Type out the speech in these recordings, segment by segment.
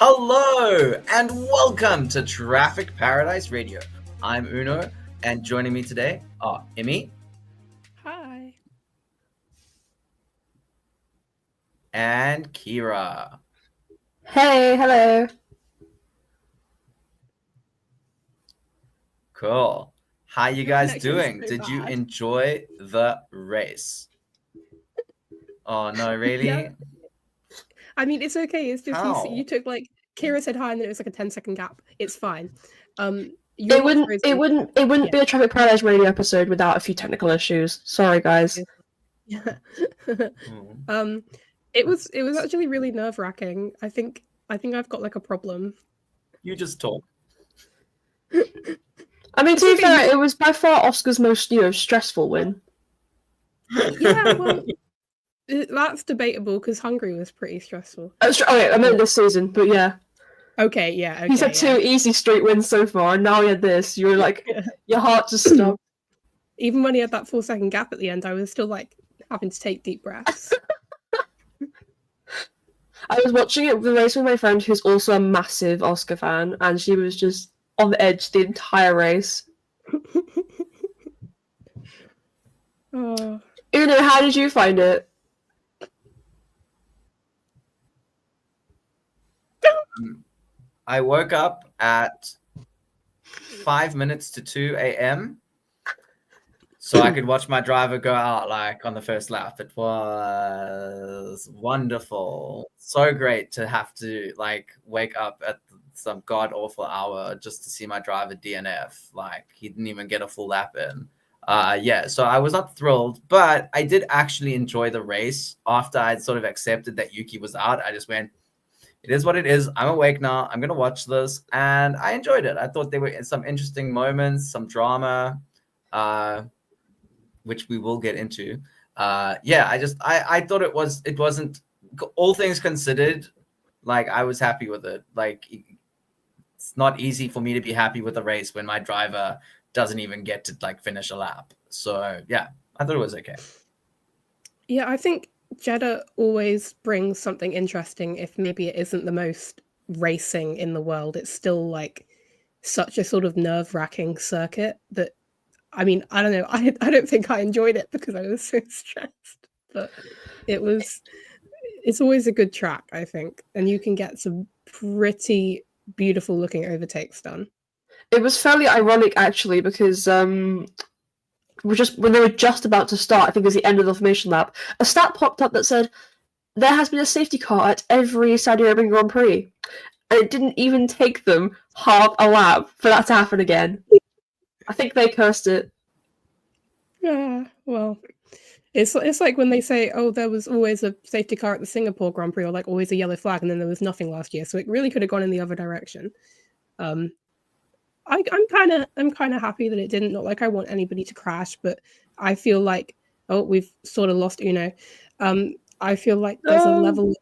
Hello and welcome to Traffic Paradise Radio. I'm Uno, and joining me today are Immy. Hi. And Kira. Hey, hello. Cool. How you guys doing? So Did you bad. enjoy the race? Oh no, really? Yeah. I mean, it's okay. It's just How? you took like Kira said hi, and then it was like a 10-second gap. It's fine. It wouldn't be a Traffic Paradise Radio episode without a few technical issues. Sorry, guys. Yeah. It was actually really nerve-wracking. I think I've got like a problem. You just talk. I mean, to be fair, it was by far Oscar's most, stressful win. Yeah, well, that's debatable because Hungary was pretty stressful. I meant this season, but yeah. Okay, yeah. Okay, He's had two easy street wins so far, and now he had this. You were like, your heart just stopped. Even when he had that 4-second gap at the end, I was still like having to take deep breaths. I was watching the race with my friend who's also a massive Oscar fan, and she was just on the edge the entire race. Oh. Uno, how did you find it? I woke up at 5 minutes to 2 a.m. so I could watch my driver go out like on the first lap. It was wonderful. So great to have to like wake up at some god awful hour just to see my driver DNF. Like he didn't even get a full lap in. So I was not thrilled, but I did actually enjoy the race. After I'd sort of accepted that Yuki was out, I just went, it is what it is. I'm awake now. I'm going to watch this. And I enjoyed it. I thought there were some interesting moments, some drama, which we will get into. I thought it wasn't, all things considered, like I was happy with it. Like it's not easy for me to be happy with a race when my driver doesn't even get to like finish a lap. So yeah, I thought it was okay. Yeah, I think Jeddah always brings something interesting. If maybe it isn't the most racing in the world, it's still like such a sort of nerve-wracking circuit that, I mean, I don't know. I don't think I enjoyed it because I was so stressed. But it's always a good track, I think, and you can get some pretty beautiful looking overtakes done. It was fairly ironic actually because when they were just about to start, I think it was the end of the formation lap, a stat popped up that said there has been a safety car at every Saudi Arabian Grand Prix, and it didn't even take them half a lap for that to happen again. I think they cursed it. Yeah, well, it's like when they say, oh, there was always a safety car at the Singapore Grand Prix, or like always a yellow flag, and then there was nothing last year. So it really could have gone in the other direction. I'm kind of happy that it didn't. Not like I want anybody to crash, but I feel like, oh, we've sort of lost Uno. I feel like there's a level,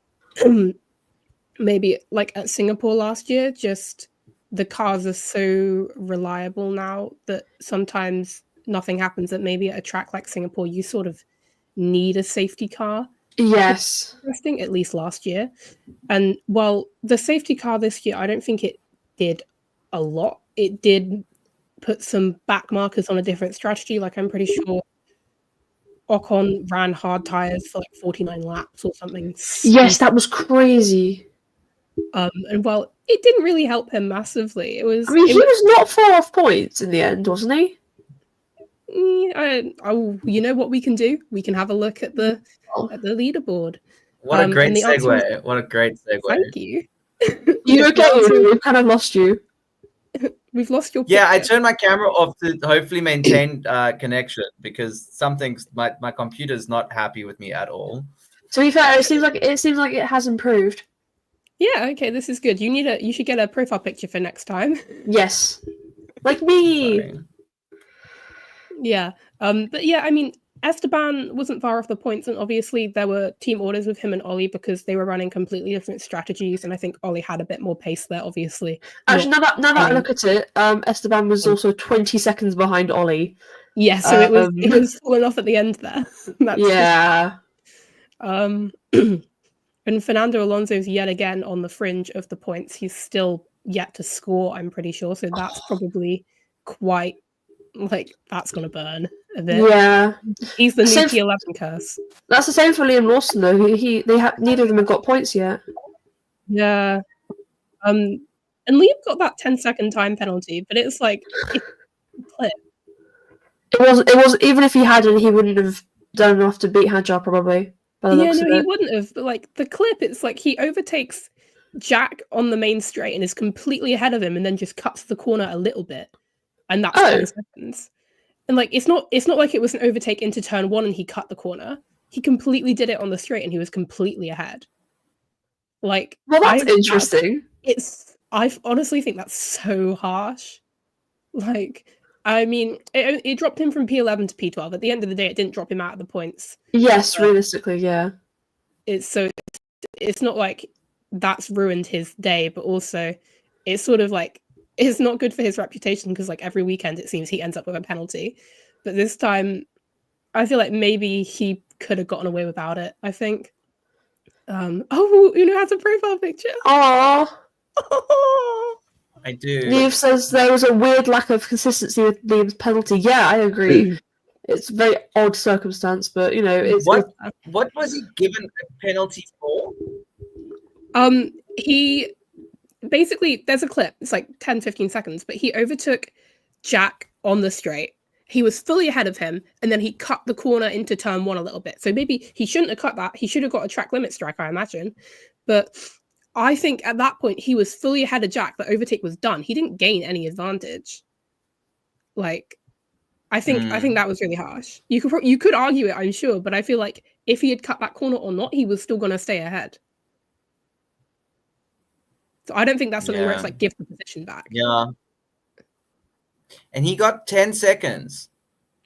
maybe like at Singapore last year, just the cars are so reliable now that sometimes nothing happens. That maybe at a track like Singapore, you sort of need a safety car. Yes. Interesting, at least last year. And while the safety car this year, I don't think it did a lot. It did put some back markers on a different strategy. Like I'm pretty sure Ocon ran hard tires for like 49 laps or something. Yes, that was crazy. And while it didn't really help him massively, he was not far off points in the end, wasn't he? You know what we can do? We can have a look at the leaderboard. What a great segue! What a great segue! Thank you. You okay? We've kind of lost you. We've lost your picture. Yeah, I turned my camera off to hopefully maintain connection because my computer's not happy with me at all. To be fair, it seems like it has improved. Yeah, okay, this is good. You should get a profile picture for next time. Yes. Like me. Sorry. Yeah. But yeah, I mean, Esteban wasn't far off the points, and obviously there were team orders with him and Ollie because they were running completely different strategies, and I think Ollie had a bit more pace there, obviously. Actually, now that I look at it, Esteban was also 20 seconds behind Ollie. Yeah, so it was falling off at the end there. Yeah. And Fernando Alonso's yet again on the fringe of the points. He's still yet to score, I'm pretty sure. So that's probably quite that's gonna burn a bit. Yeah. He's the new Same- P11 curse. That's the same for Liam Lawson though. Neither of them have got points yet. Yeah. And Liam got that 10-second time penalty, but it's like it's clip. It was even if he hadn't, he wouldn't have done enough to beat Hadjar probably. Yeah, no, he wouldn't have. But like the clip, it's like he overtakes Jack on the main straight and is completely ahead of him, and then just cuts the corner a little bit, and that's 10 seconds. And like it's not like it was an overtake into turn 1 and he cut the corner. He completely did it on the straight and he was completely ahead. Like, well, that's interesting. I honestly think that's so harsh. Like, I mean, it dropped him from P11 to P12. At the end of the day, it didn't drop him out of the points. Yes, realistically, yeah. It's not like that's ruined his day, but also it's sort of like it's not good for his reputation because like every weekend it seems he ends up with a penalty. But this time, I feel like maybe he could have gotten away without it. I think. Uno has a profile picture. Aww. I do. Neve says there was a weird lack of consistency with Liam's penalty. Yeah, I agree. It's a very odd circumstance, but you know, it's what was he given a penalty for? He basically there's a clip. It's like 10-15 seconds, but he overtook Jack on the straight. He was fully ahead of him, and then he cut the corner into turn 1 a little bit. So maybe he shouldn't have cut that. He should have got a track limit strike, I imagine. But I think at that point he was fully ahead of Jack. The overtake was done. He didn't gain any advantage. Like, I think that was really harsh. You could argue it, I'm sure, but I feel like if he had cut that corner or not, he was still going to stay ahead. So I don't think that's something where it's like give the position back. Yeah. And he got 10 seconds.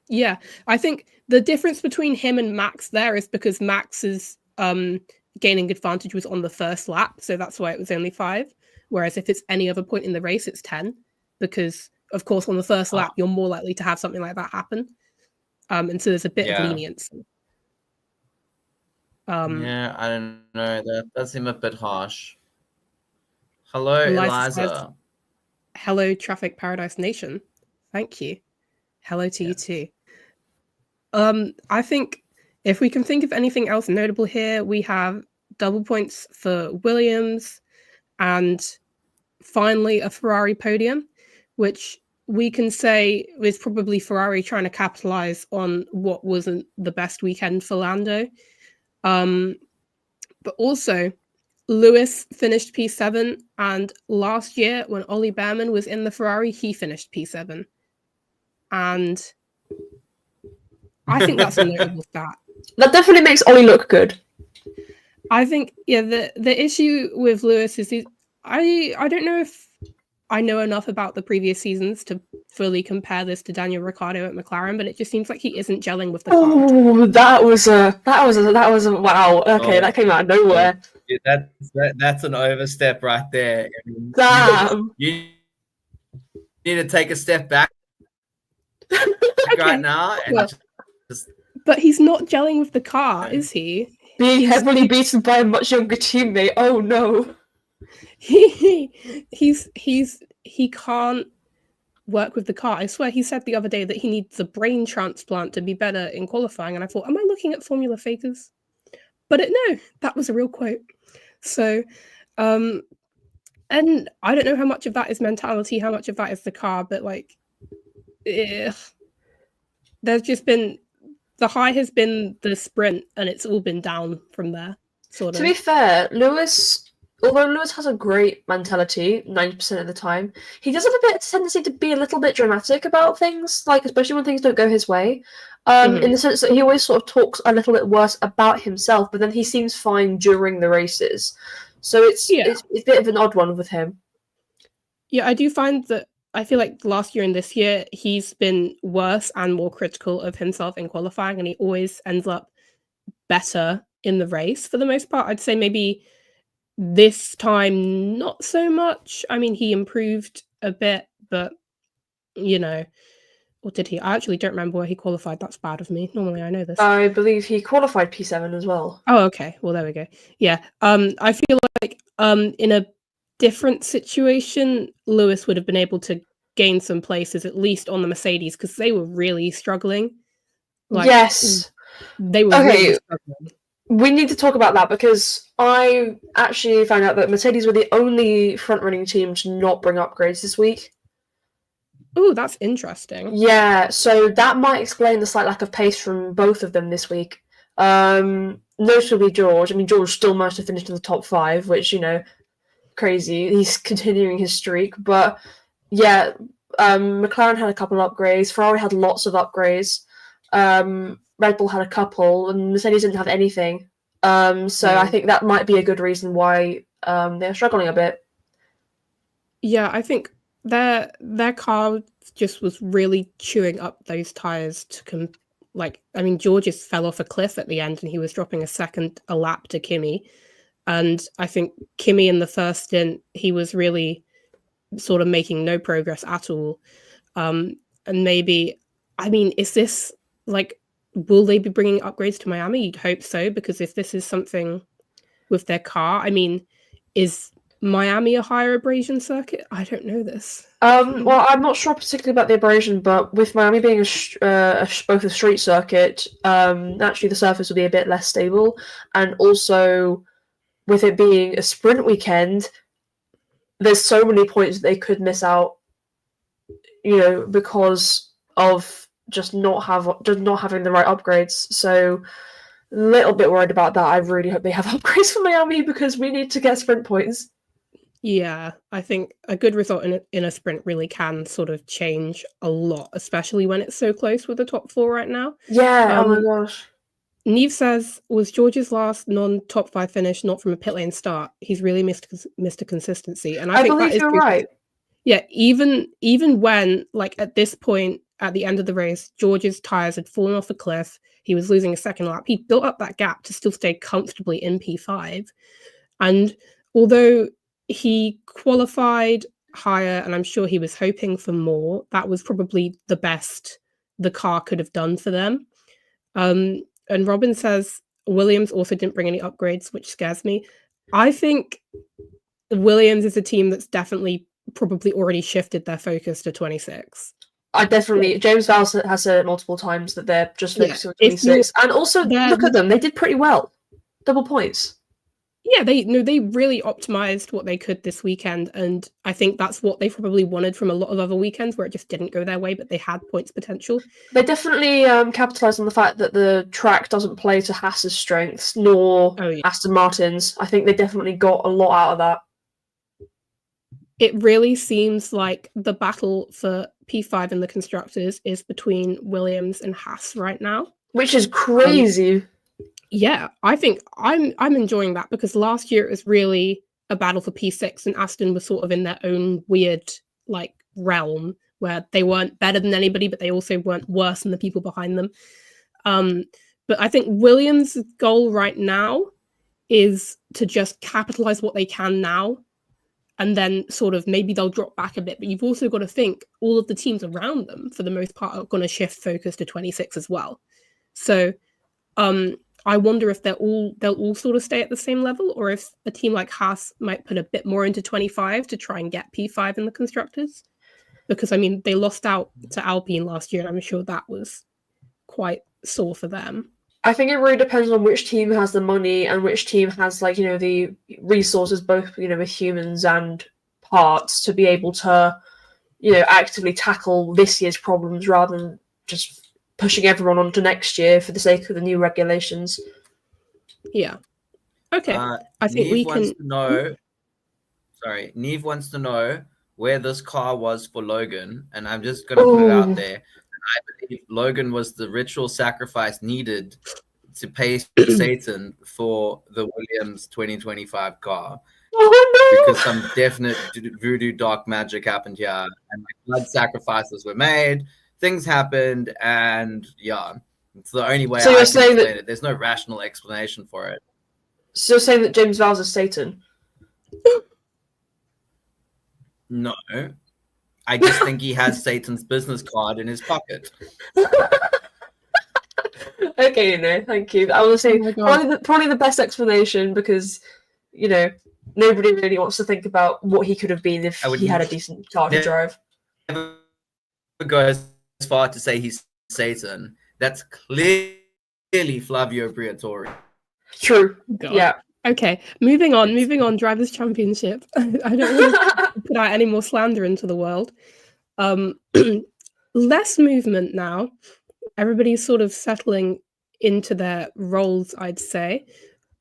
Yeah, I think the difference between him and Max there is because Max's gaining advantage was on the first lap, so that's why it was only 5. Whereas if it's any other point in the race, it's 10, because of course on the first lap you're more likely to have something like that happen, and so there's a bit of leniency. Yeah, I don't know. That does seem a bit harsh. Hello, Eliza. Says, hello, Traffic Paradise Nation. Thank you. Hello to you too. I think if we can think of anything else notable here, we have double points for Williams and finally a Ferrari podium, which we can say is probably Ferrari trying to capitalize on what wasn't the best weekend for Lando. But also Lewis finished P7, and last year when Ollie Behrman was in the Ferrari, he finished P7. And I think that's a notable stat. That definitely makes Ollie look good. I think, the issue with Lewis is I don't know if I know enough about the previous seasons to fully compare this to Daniel Ricciardo at McLaren, but it just seems like he isn't gelling with the car. Oh, that was a wow. Okay, that came out of nowhere. Yeah, that's an overstep right there. Damn. You need to take a step back right now. And but he's not gelling with the car, is he? Being heavily beaten by a much younger teammate. Oh no. He can't work with the car. I swear he said the other day that he needs a brain transplant to be better in qualifying, and I thought, am I looking at Formula Fakers? But no, that was a real quote. So, and I don't know how much of that is mentality, how much of that is the car, but like, there's just been, the high has been the sprint, and it's all been down from there, sort of. To be fair, although Lewis has a great mentality 90% of the time, he does have a tendency to be a little bit dramatic about things, like especially when things don't go his way. In the sense that he always sort of talks a little bit worse about himself, but then he seems fine during the races. So it's a bit of an odd one with him. Yeah, I do find that I feel like last year and this year he's been worse and more critical of himself in qualifying, and he always ends up better in the race for the most part. I'd say maybe this time not so much. I mean, he improved a bit, but you know, Or did he? I actually don't remember where he qualified. That's bad of me. Normally I know this. I believe he qualified P7 as well. Oh, okay. Well, there we go. Yeah. I feel like in a different situation, Lewis would have been able to gain some places, at least on the Mercedes, because they were really struggling. Like, yes. They were Okay. really struggling. We need to talk about that because I actually found out that Mercedes were the only front-running team to not bring upgrades this week. Oh, that's interesting. Yeah, so that might explain the slight lack of pace from both of them this week. Notably George. I mean, George still managed to finish in the top 5, which, crazy. He's continuing his streak. But, yeah, McLaren had a couple of upgrades. Ferrari had lots of upgrades. Red Bull had a couple, and Mercedes didn't have anything. So I think that might be a good reason why they're struggling a bit. Yeah, I think their car just was really chewing up those tires to George just fell off a cliff at the end, and he was dropping a lap to Kimmy. And I think Kimmy in the first stint, he was really sort of making no progress at all. And maybe, is this will they be bringing upgrades to Miami? You'd hope so, because if this is something with their car, is Miami a higher abrasion circuit? I don't know this. Well, I'm not sure particularly about the abrasion, but with Miami being both a street circuit, naturally the surface will be a bit less stable, and also with it being a sprint weekend, there's so many points that they could miss out, because of just not having the right upgrades. So a little bit worried about that. I really hope they have upgrades for Miami because we need to get sprint points. Yeah, I think a good result in a sprint really can sort of change a lot, especially when it's so close with the top 4 right now. Yeah, oh my gosh. Neve says, was George's last non-top 5 finish not from a pit lane start? He's really missed a consistency. And I think believe that is you're true. right. Yeah, even when, at this point, at the end of the race, George's tyres had fallen off a cliff, he was losing a second lap, he built up that gap to still stay comfortably in P5. And although he qualified higher, and I'm sure he was hoping for more, that was probably the best the car could have done for them. And Robin says Williams also didn't bring any upgrades, which scares me. I think Williams is a team that's definitely probably already shifted their focus to 26. James Vowles has said it multiple times that they're just focusing on 26. And also, look at them, they did pretty well. Double points. Yeah, they really optimized what they could this weekend, and I think that's what they probably wanted from a lot of other weekends where it just didn't go their way, but they had points potential. They definitely capitalized on the fact that the track doesn't play to Haas's strengths, nor Aston Martin's. I think they definitely got a lot out of that. It really seems like the battle for P5 in the constructors is between Williams and Haas right now, which is crazy. Yeah, I think I'm enjoying that because last year it was really a battle for P6 and Aston was sort of in their own weird realm where they weren't better than anybody, but they also weren't worse than the people behind them. But I think Williams' goal right now is to just capitalize what they can now, and then sort of maybe they'll drop back a bit. But you've also got to think all of the teams around them, for the most part, are going to shift focus to 26 as well. So I wonder if they'll all sort of stay at the same level, or if a team like Haas might put a bit more into 25 to try and get P5 in the constructors. Because they lost out to Alpine last year, and I'm sure that was quite sore for them. I think it really depends on which team has the money and which team has the resources, both with humans and parts, to be able to actively tackle this year's problems rather than just pushing everyone on to next year for the sake of the new regulations. Yeah. Okay. I think Neve wants to know. Sorry, Neve wants to know where this car was for Logan, and I'm just going to put it out there. I believe Logan was the ritual sacrifice needed to pay Satan for the Williams 2025 car. Oh, no! Because some definite voodoo dark magic happened here, and blood sacrifices were made. Things happened, and it's the only way I can explain it. There's no rational explanation for it. So you're saying that James Vowles is Satan? No. I just think he has Satan's business card in his pocket. Okay, thank you. I was saying Oh my God. probably the best explanation because nobody really wants to think about what he could have been if I would he had a decent car to never drive. go as far to say he's Satan. That's clearly Flavio Briatore. True. God. Yeah. Okay, moving on. Drivers' Championship. I don't want to put out any more slander into the world. Less movement now. Everybody's sort of settling into their roles, I'd say.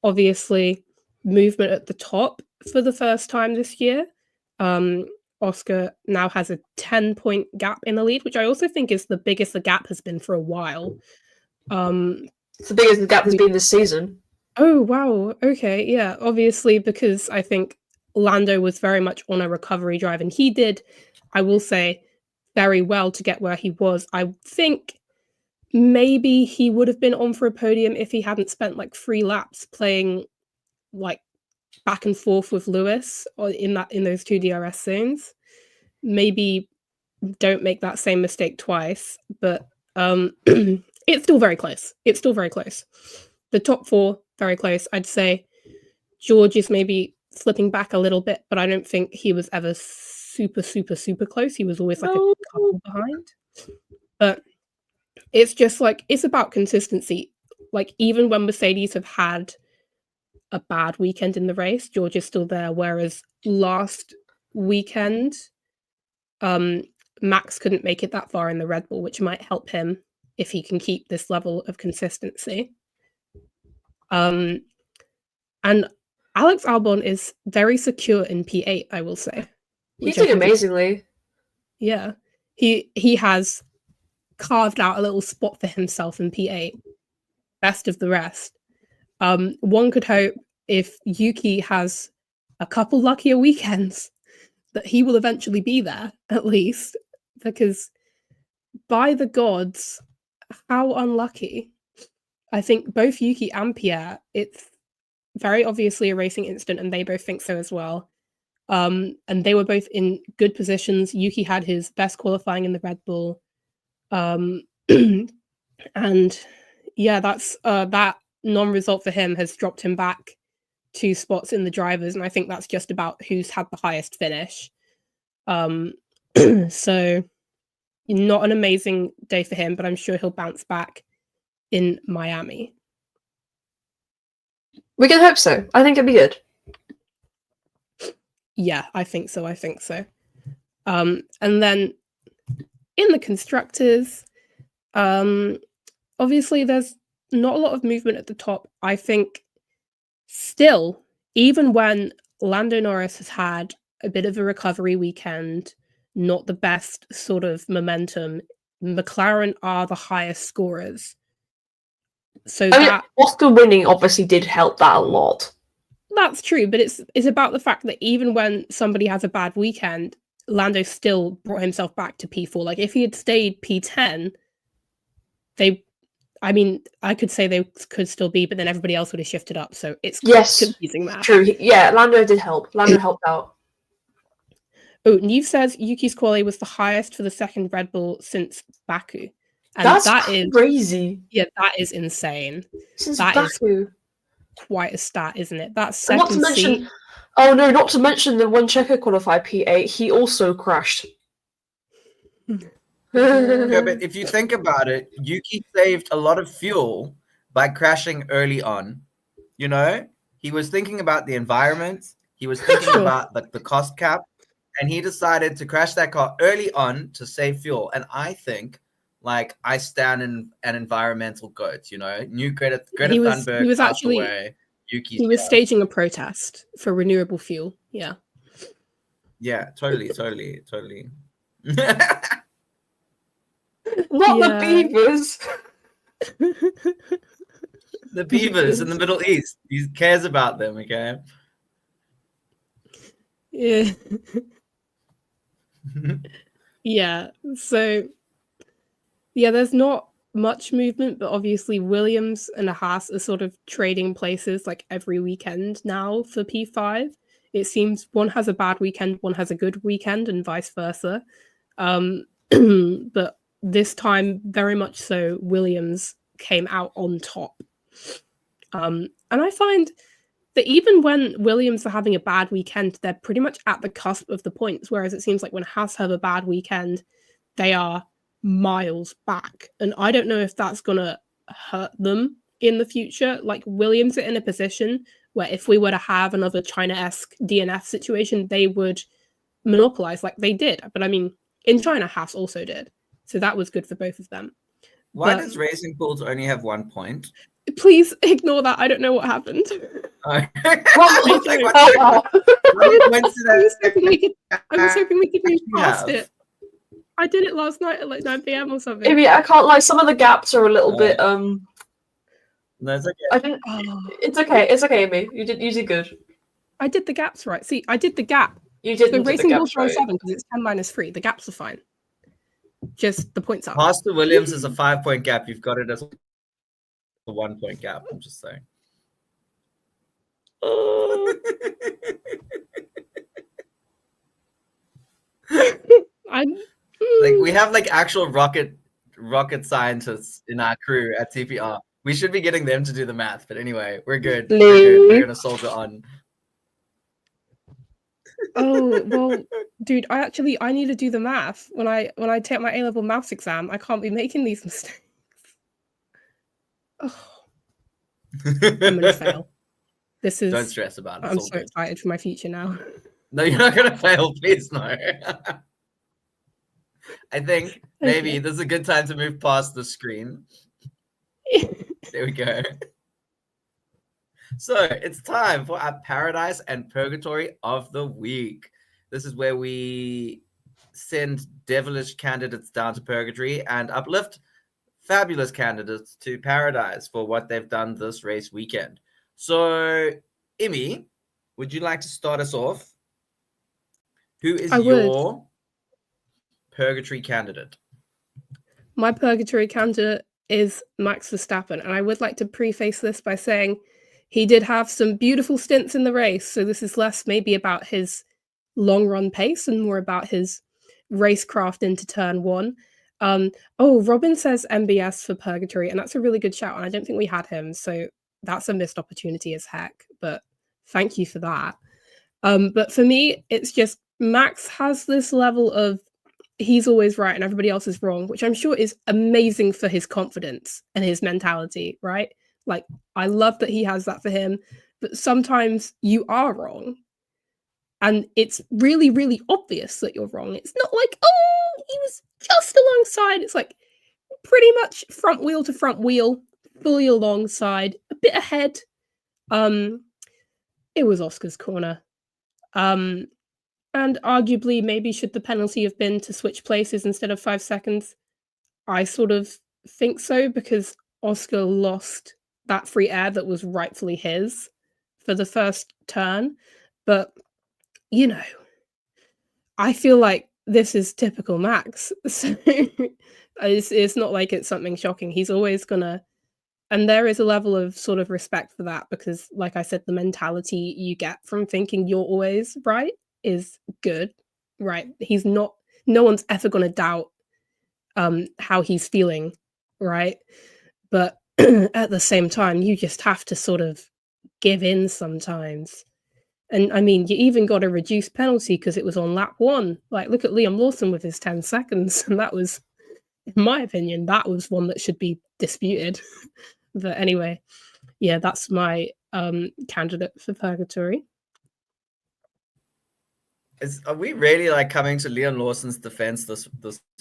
Obviously, movement at the top for the first time this year. Oscar now has a 10-point gap in the lead, which I also think is the biggest the gap has been for a while. It's the biggest the gap has been this season. Oh, wow. Okay, yeah. Obviously, because I think Lando was very much on a recovery drive, and he did, I will say, very well to get where he was. I think maybe he would have been on for a podium if he hadn't spent like 3 laps playing like back and forth with Lewis or in those 2 DRS zones. Maybe don't make that same mistake twice, but it's still very close. The top 4, very close. I'd say George is maybe slipping back a little bit, but I don't think he was ever super, super, super close. He was always like a couple behind. But it's just like, it's about consistency. Like, even when Mercedes have had a bad weekend in the race, George is still there. Whereas last weekend, Max couldn't make it that far in the Red Bull, which might help him if he can keep this level of consistency. And Alex Albon is very secure in P8, I will say. He's doing amazingly. Yeah. He has carved out a little spot for himself in P8. Best of the rest. One could hope if Yuki has a couple luckier weekends that he will eventually be there, at least. Because by the gods, how unlucky. I think both Yuki and Pierre, it's very obviously a racing incident, and they both think so as well. And they were both in good positions. Yuki had his best qualifying in the Red Bull. And yeah, that's that non-result for him has dropped him back 2 spots in the drivers, and I think that's just about who's had the highest finish. So not an amazing day for him, but I'm sure he'll bounce back in Miami. We can hope so. I think it'd be good. Yeah, I think so. And then in the constructors, obviously there's not a lot of movement at the top. I think still, even when Lando Norris has had a bit of a recovery weekend, not the best sort of momentum, McLaren are the highest scorers. So Oscar winning obviously did help that a lot. That's true, but it's about the fact that even when somebody has a bad weekend, Lando still brought himself back to P4. Like, if he had stayed P10, I could say they could still be, but then everybody else would have shifted up. So it's confusing math. True. Yeah, Lando did help. Lando helped out. Oh, Neve says Yuki's quali was the highest for the second Red Bull since Baku. And That's crazy. Yeah, that is insane. Since that Baku. Is quite a stat, isn't it? That's second not to mention, not to mention that when Checo qualified P8, he also crashed. Yeah, but if you think about it, Yuki saved a lot of fuel by crashing early on. You know, he was thinking about the environment. He was thinking about the cost cap, and he decided to crash that car early on to save fuel. And I think, like, I stand in an environmental goat. You know, new Greta Thunberg. He was actually away, he was staging a protest for renewable fuel. Yeah. Yeah, totally. Not the beavers. The beavers in the Middle East. He cares about them, okay? Yeah. Yeah. So, yeah, there's not much movement, but obviously Williams and Haas are sort of trading places like every weekend now for P5. It seems one has a bad weekend, one has a good weekend, and vice versa. But this time, very much so, Williams came out on top. And I find that even when Williams are having a bad weekend, they're pretty much at the cusp of the points, whereas it seems like when Haas have a bad weekend, they are miles back. And I don't know if that's going to hurt them in the future. Like, Williams are in a position where if we were to have another China-esque DNF situation, they would monopolize like they did. But I mean, in China, Haas also did. So that was good for both of them. Why does Racing Bulls only have 1 point? Please ignore that. I don't know what happened. Oh. Oh. I was hoping we could move past it. I did it last night at like 9 p.m. or something. Maybe I can't lie. Some of the gaps are a little bit. No, it's okay. I didn't. It's okay. It's okay, Immy. You did good. I did the gaps right. See, I did the gap. You did the Racing Bulls right. 7 because it's 10-3. The gaps are fine. Just the points are. Past the Williams is a 5-point gap. You've got it as a 1-point gap. I'm just saying. Like, we have like actual rocket scientists in our crew at TPR. We should be getting them to do the math, but anyway, we're good. We're gonna soldier on. Oh well, dude, I need to do the math when I take my A-level maths exam. I can't be making these mistakes. Oh. I'm gonna fail. This is. Don't stress about it. I'm so excited for my future now. No, you're not gonna fail. Please, no. I think maybe this is a good time to move past the screen. There we go. So it's time for our Paradise and Purgatory of the week. This is where we send devilish candidates down to Purgatory and uplift fabulous candidates to Paradise for what they've done this race weekend. So, Immy, would you like to start us off? Who is your Purgatory candidate? My Purgatory candidate is Max Verstappen, and I would like to preface this by saying he did have some beautiful stints in the race, so this is less maybe about his long run pace and more about his racecraft into turn 1. Robin says MBS for Purgatory, and that's a really good shout, and I don't think we had him, so that's a missed opportunity as heck, but thank you for that. But for me, it's just Max has this level of he's always right and everybody else is wrong, which I'm sure is amazing for his confidence and his mentality, right? Like, I love that he has that for him, but sometimes you are wrong. And it's really, really obvious that you're wrong. It's not like, oh, he was just alongside. It's like pretty much front wheel to front wheel, fully alongside, a bit ahead. It was Oscar's corner. And arguably, maybe should the penalty have been to switch places instead of 5 seconds? I sort of think so, because Oscar lost that free air that was rightfully his for the first turn. But, you know, I feel like this is typical Max. So it's not like it's something shocking. He's always gonna... And there is a level of sort of respect for that, because, like I said, the mentality you get from thinking you're always right is good, right? He's not... No one's ever going to doubt how he's feeling, right? But at the same time, you just have to sort of give in sometimes. And I mean, you even got a reduced penalty because it was on lap 1. Like, look at Liam Lawson with his 10 seconds. And that was, in my opinion, that was one that should be disputed. But anyway, yeah, that's my candidate for Purgatory. Are we really like coming to Liam Lawson's defense this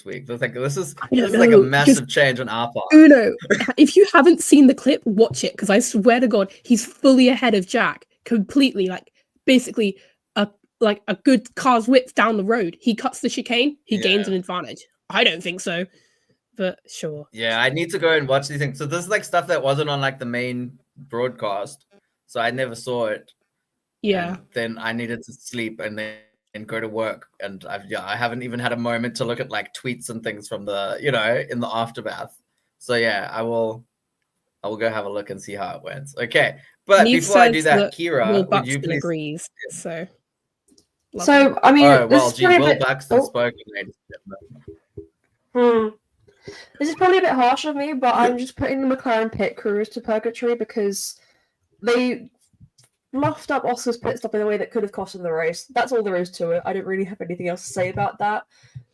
week? This is like a massive change on our part. Uno, if you haven't seen the clip, watch it, because I swear to God, he's fully ahead of Jack, completely. Like, basically, a good car's whipped down the road. He cuts the chicane, he gains an advantage. I don't think so, but sure. Yeah, I need to go and watch these things. So this is like stuff that wasn't on like the main broadcast, so I never saw it. Yeah. And then I needed to sleep and then go to work, and I haven't even had a moment to look at like tweets and things from the, in the aftermath. So yeah, I will go have a look and see how it went. Okay, but before I do that, Kira, would you please? Agrees, so So I mean, Oh this well, is gee, probably a Will bit. Buxton Oh, spoken, ladies and gentlemen. this is probably a bit harsh of me, but I'm just putting the McLaren pit crews to purgatory because they fluffed up Oscar's pit stop in a way that could have cost him the race. That's all there is to it. I don't really have anything else to say about that.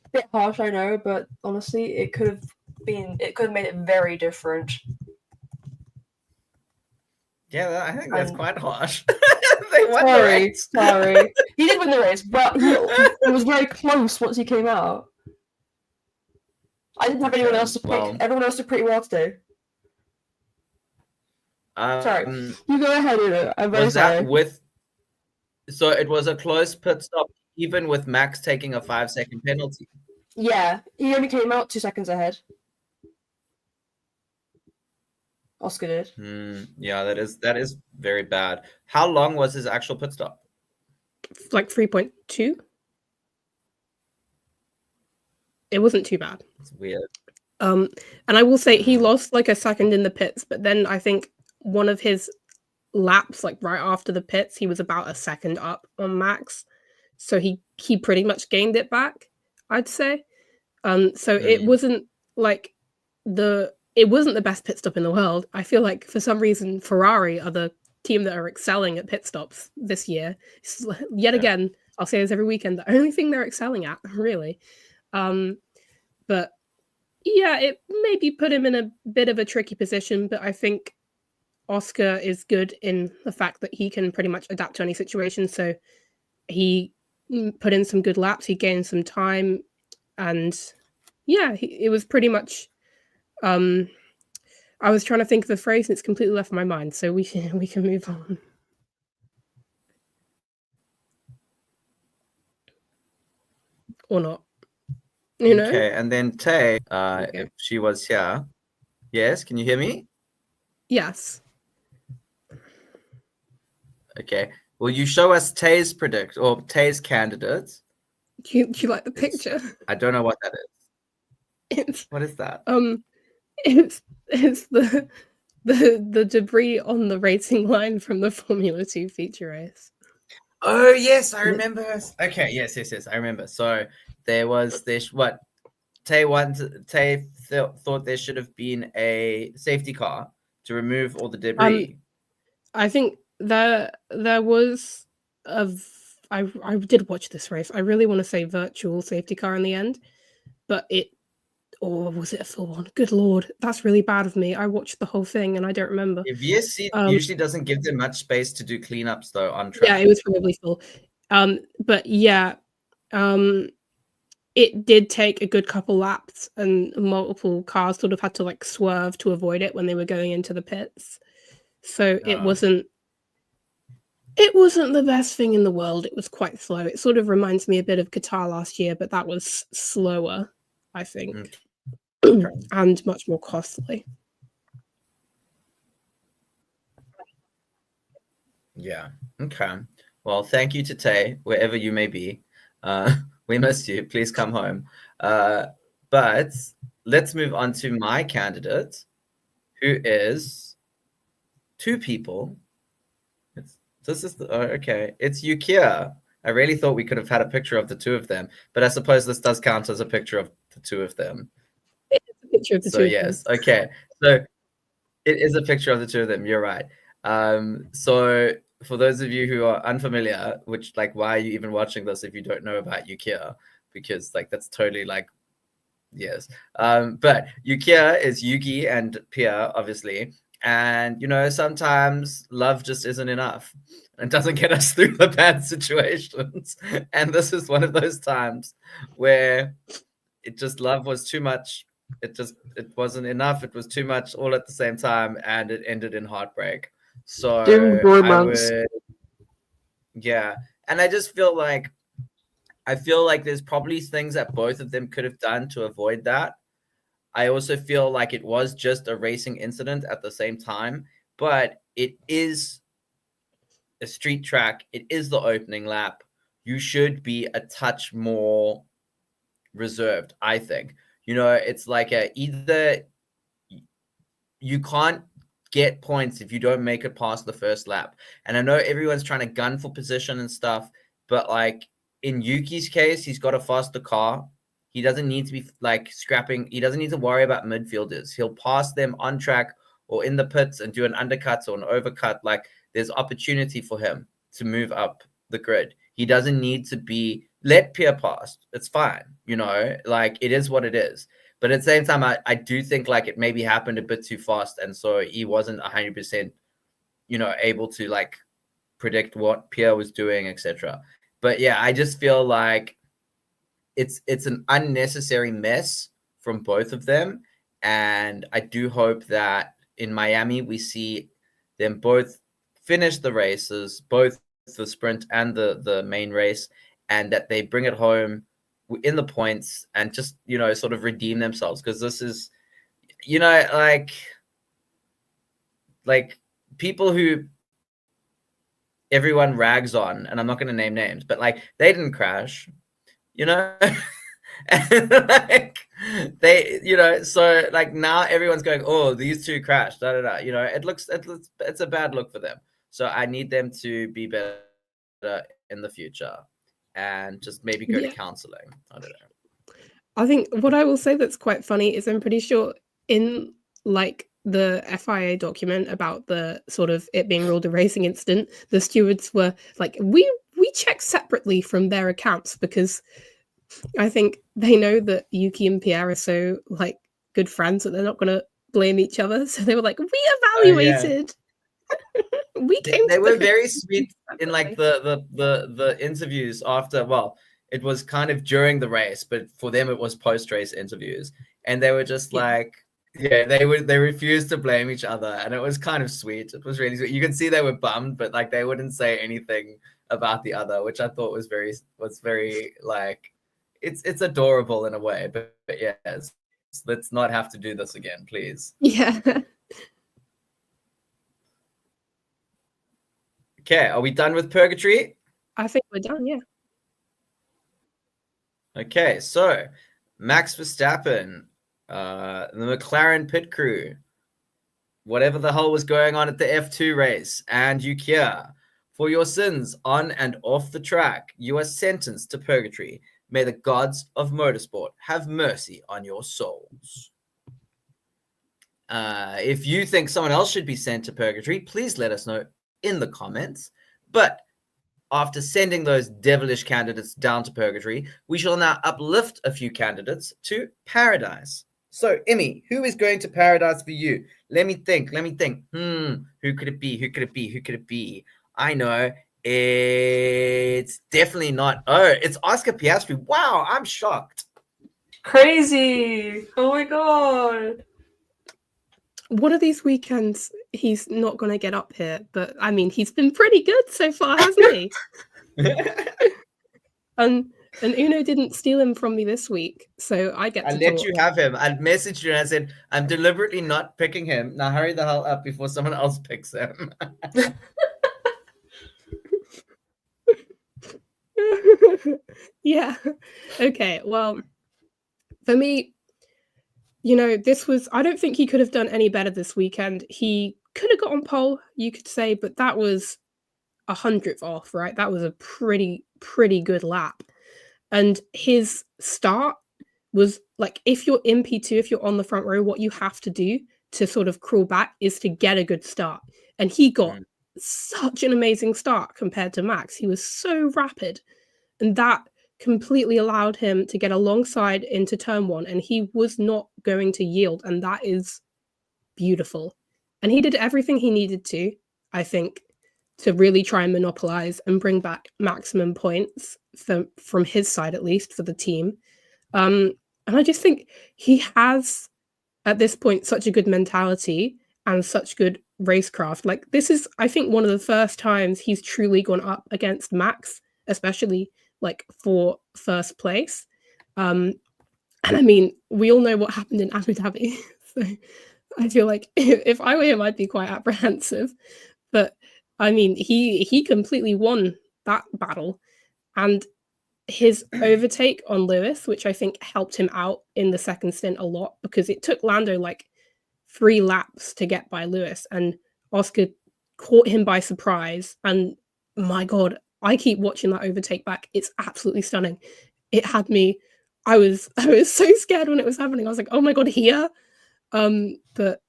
A bit harsh, I know, but honestly, it could have made it very different. Yeah, I think that's And- quite harsh. They won the race. Sorry. He did win the race, but it was very close once he came out. I didn't have anyone Okay, else to pick. well, Everyone else did pretty well today. Sorry. You go ahead, Udo. I'm very was that sorry. with? So it was a close pit stop, even with Max taking a 5-second penalty. Yeah, he only came out 2 seconds ahead. Oscar did. Yeah, that is very bad. How long was his actual pit stop? Like 3.2. It wasn't too bad. It's weird. And I will say he lost like a second in the pits, but then I think one of his laps, like right after the pits, he was about a second up on Max, so he pretty much gained it back, I'd say. So it wasn't like it wasn't the best pit stop in the world. I feel like for some reason Ferrari are the team that are excelling at pit stops this year. Yet again, I'll say this every weekend, the only thing they're excelling at, really. But yeah, it maybe put him in a bit of a tricky position, but I think Oscar is good in the fact that he can pretty much adapt to any situation. So he put in some good laps, he gained some time, and yeah, it was pretty much. I was trying to think of the phrase, and it's completely left my mind. So we can move on. Or not. You know? Okay, and then Tay, Okay. if she was here. Yes, can you hear me? Yes. Okay. Will you show us Tay's candidates? Do you like the picture? I don't know what that is. It's What is that? it's the debris on the racing line from the Formula 2 feature race. Oh yes, I remember. Okay, yes, I remember. So there was this what Tay thought there should have been a safety car to remove all the debris. I think there was I did watch this race. I really want to say virtual safety car in the end, but or was it a full one? Good lord, that's really bad of me. I watched the whole thing and I don't remember. If VSC usually doesn't give them much space to do cleanups though on track. Yeah, it was probably full. But yeah, it did take a good couple laps, and multiple cars sort of had to like swerve to avoid it when they were going into the pits. So it wasn't the best thing in the world. It was quite slow. It sort of reminds me a bit of Qatar last year, but that was slower, I think, and much more costly. Yeah. Okay. Well, thank you to Tay, wherever you may be. We missed you. Please come home. But let's move on to my candidate, who is two people. Okay. It's Yukiya. I really thought we could have had a picture of the two of them, but I suppose this does count as a picture of the two of them. It's a picture of the two of them. Okay. So it is a picture of the two of them. You're right. So for those of you who are unfamiliar, which like, why are you even watching this if you don't know about Yukiya? Because like that's totally like, yes. But Yukiya is Yugi and Pia, obviously. And you know, sometimes love just isn't enough and doesn't get us through the bad situations. And this is one of those times where love was too much. It wasn't enough. It was too much all at the same time, and it ended in heartbreak. So yeah. And I just feel like there's probably things that both of them could have done to avoid that. I also feel like it was just a racing incident at the same time, but it is a street track. It is the opening lap. You should be a touch more reserved, I think. You know, it's like either you can't get points if you don't make it past the first lap. And I know everyone's trying to gun for position and stuff, but like in Yuki's case, he's got a faster car. He doesn't need to be like scrapping. He doesn't need to worry about midfielders. He'll pass them on track or in the pits and do an undercut or an overcut. Like there's opportunity for him to move up the grid. He doesn't need to be let Pierre pass. It's fine. You know, like it is what it is. But at the same time, I do think like it maybe happened a bit too fast. And so he wasn't 100%, you know, able to like predict what Pierre was doing, etc. But yeah, I just feel like it's an unnecessary mess from both of them. And I do hope that in Miami, we see them both finish the races, both the sprint and the main race, and that they bring it home in the points and just, you know, sort of redeem themselves. Because this is, you know, like people who everyone rags on, and I'm not going to name names, but like they didn't crash, you know. And like they, you know, so like now everyone's going, oh, these two crashed, da da da. You know, it's a bad look for them. So I need them to be better in the future and just maybe go to counseling. I don't know. I think what I will say that's quite funny is I'm pretty sure in like the FIA document about the sort of it being ruled a racing incident, the stewards were like, we check separately from their accounts, because I think they know that Yuki and Pierre are so like good friends that they're not going to blame each other. So they were like, we evaluated. We came. They were very sweet in like the interviews after. Well, it was kind of during the race, but for them it was post-race interviews, and they were just like, they refused to blame each other, and it was kind of sweet. It was really sweet. You can see they were bummed, but like they wouldn't say anything about the other, which I thought was very like. It's adorable in a way, but yes, let's not have to do this again, please. Yeah. Okay, are we done with purgatory? I think we're done, yeah. Okay, so Max Verstappen, the McLaren pit crew, whatever the hell was going on at the F2 race, and Yukiya, for your sins on and off the track, you are sentenced to purgatory. May the gods of motorsport have mercy on your souls. If you think someone else should be sent to purgatory, please let us know in the comments. But after sending those devilish candidates down to purgatory, we shall now uplift a few candidates to paradise. So, Immy, who is going to paradise for you? Let me think. Who could it be? I know. It's definitely not. Oh, it's Oscar Piastri. Wow, I'm shocked. Crazy. Oh my god. One of these weekends, he's not going to get up here, but I mean, he's been pretty good so far, hasn't he? And Uno didn't steal him from me this week, so I get to let talk. you have him. I messaged you and I said, I'm deliberately not picking him. Now hurry the hell up before someone else picks him. Yeah. Okay, well, for me, you know, I don't think he could have done any better this weekend. He could have got on pole, you could say, but that was 100th off, right? That was a pretty good lap. And his start was like, if you're in P2, if you're on the front row, what you have to do to sort of crawl back is to get a good start. And he got such an amazing start compared to Max. He was so rapid. And that completely allowed him to get alongside into turn one, and he was not going to yield. And that is beautiful. And he did everything he needed to, I think, to really try and monopolize and bring back maximum points from his side, at least for the team. And I just think he has, at this point, such a good mentality and such good racecraft. Like, this is, I think, one of the first times he's truly gone up against Max, especially like for first place. And I mean, we all know what happened in Abu Dhabi. So I feel like if I were him, I'd be quite apprehensive. But I mean, he completely won that battle. And his overtake on Lewis, which I think helped him out in the second stint a lot, because it took Lando like 3 laps to get by Lewis, and Oscar caught him by surprise. And my God, I keep watching that overtake back. It's absolutely stunning. It had me. I was so scared when it was happening. I was like, oh my god, here. But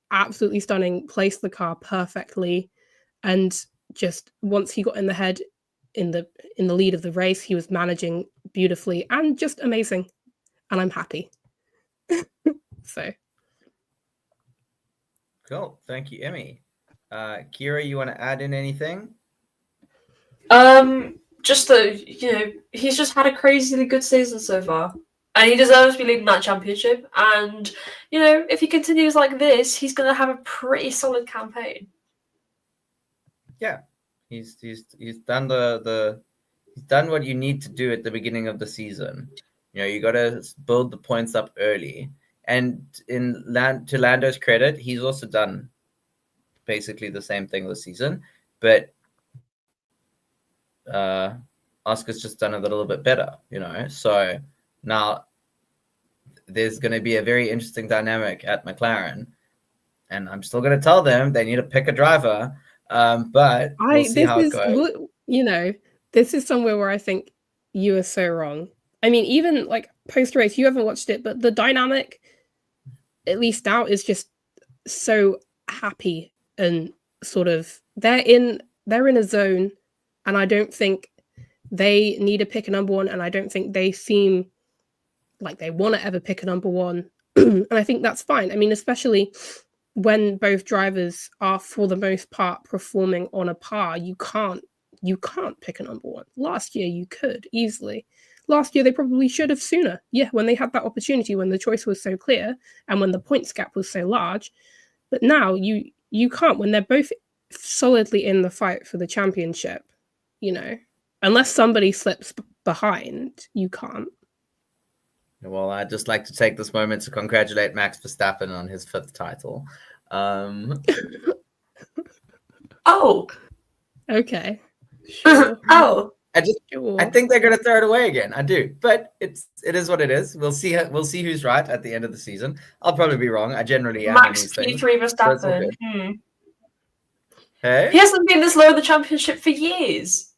absolutely stunning. Placed the car perfectly, and just once he got in the head in the lead of the race, he was managing beautifully and just amazing. And I'm happy. So Cool. Thank you, Immy. Kira, you want to add in anything? Just that, he's just had a crazily good season so far. And he deserves to be leading that championship. And, if he continues like this, he's going to have a pretty solid campaign. Yeah. He's done he's done what you need to do at the beginning of the season. You got to build the points up early. And to Lando's credit, he's also done basically the same thing this season. But Oscar's just done a little bit better, So now there's going to be a very interesting dynamic at McLaren. And I'm still going to tell them they need to pick a driver. But we'll see how it goes. This is somewhere where I think you are so wrong. I mean, even like post-race, you haven't watched it, but the dynamic, at least now, is just so happy and sort of they're in a zone, and I don't think they need to pick a number one, and I don't think they seem like they want to ever pick a number one. And I think that's fine. I mean, especially when both drivers are, for the most part, performing on a par, you can't pick a number one. Last year you could easily. Last year they probably should have sooner. Yeah, when they had that opportunity, when the choice was so clear and when the points gap was so large. But now you can't, when they're both solidly in the fight for the championship, unless somebody slips behind, you can't. Well, I'd just like to take this moment to congratulate Max Verstappen on his 5th title. Oh. Okay. Sure. Oh. I think they're going to throw it away again. I do, but it is what it is. We'll see. We'll see who's right at the end of the season. I'll probably be wrong. I generally am. Max P3 Verstappen. Hey, he hasn't been this low in the championship for years.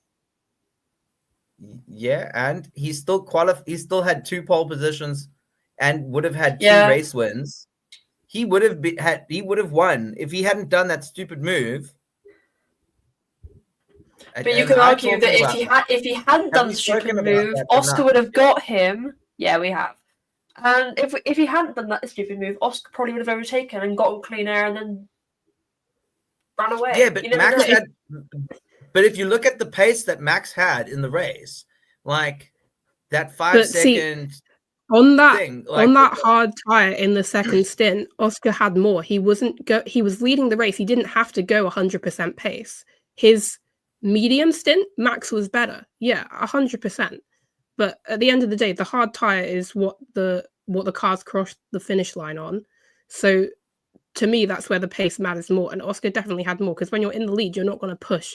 Yeah, and he still He still had 2 pole positions, and would have had 2 race wins. He would have won if he hadn't done that stupid move. But you can argue that if he hadn't done the stupid move, Oscar would have got him. Yeah, we have. And if he hadn't done that stupid move, Oscar probably would have overtaken and gotten clean air and then ran away. Yeah, but Max had. But if you look at the pace that Max had in the race, like that 5-second on that thing, on that hard tire in the second stint, Oscar had more. He was leading the race. He didn't have to go 100% pace. His medium stint, Max was better. Yeah, 100%. But at the end of the day, the hard tire is what the cars crossed the finish line on. So to me, that's where the pace matters more. And Oscar definitely had more, because when you're in the lead, you're not going to push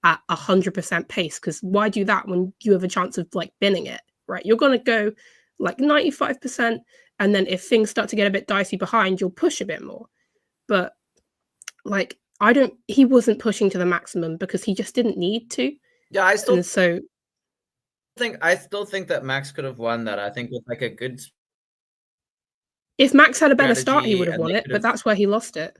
at 100% pace, because why do that when you have a chance of like binning it, right? You're going to go like 95%, and then if things start to get a bit dicey behind, you'll push a bit more. But like he wasn't pushing to the maximum because he just didn't need to. Yeah, I still still think that Max could have won that. I think with like a good. If Max had a better start, he would have won it, but that's where he lost it.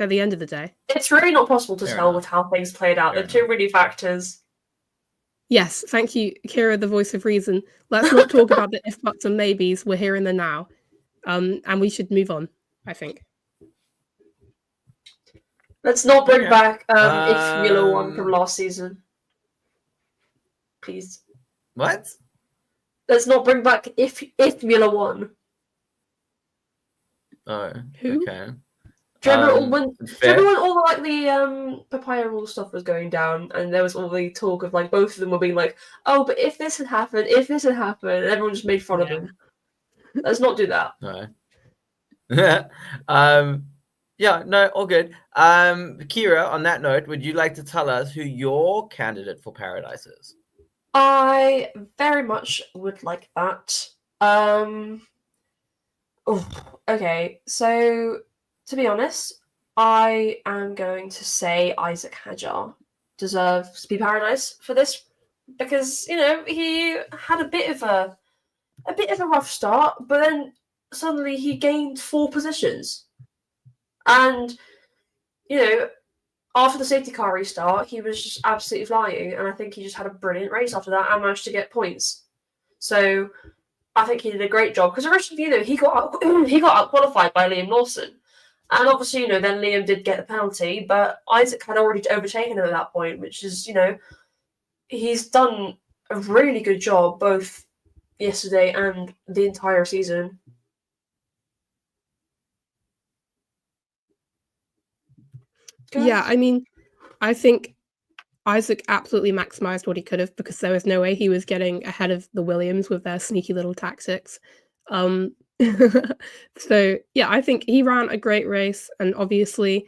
At the end of the day, it's really not possible to tell with how things played out. There are 2 really factors. Yes, thank you, Kira, the voice of reason. Let's not talk about the if, buts, and maybes. We're here in the now. And we should move on, I think. Let's not bring back if Miller won from last season. Please. What? Let's not bring back if Miller won. Oh, who? Okay. Do you remember when all like the papaya rule stuff was going down, and there was all the talk of like both of them were being like, oh, but if this had happened, and everyone just made fun of them. Let's not do that. No. Yeah, no, all good. Kira, on that note, would you like to tell us who your candidate for Paradise is? I very much would like that. Okay, so to be honest, I am going to say Isaac Hajar deserves to be paradise for this because he had a bit of a rough start, but then suddenly he gained 4 positions, and after the safety car restart, he was just absolutely flying, and I think he just had a brilliant race after that and managed to get points. So I think he did a great job because originally, he got out qualified by Liam Lawson. And obviously, then Liam did get the penalty, but Isaac had already overtaken him at that point, which is, he's done a really good job both yesterday and the entire season. Yeah, I mean, I think Isaac absolutely maximized what he could have because there was no way he was getting ahead of the Williams with their sneaky little tactics. So yeah, I think he ran a great race, and obviously,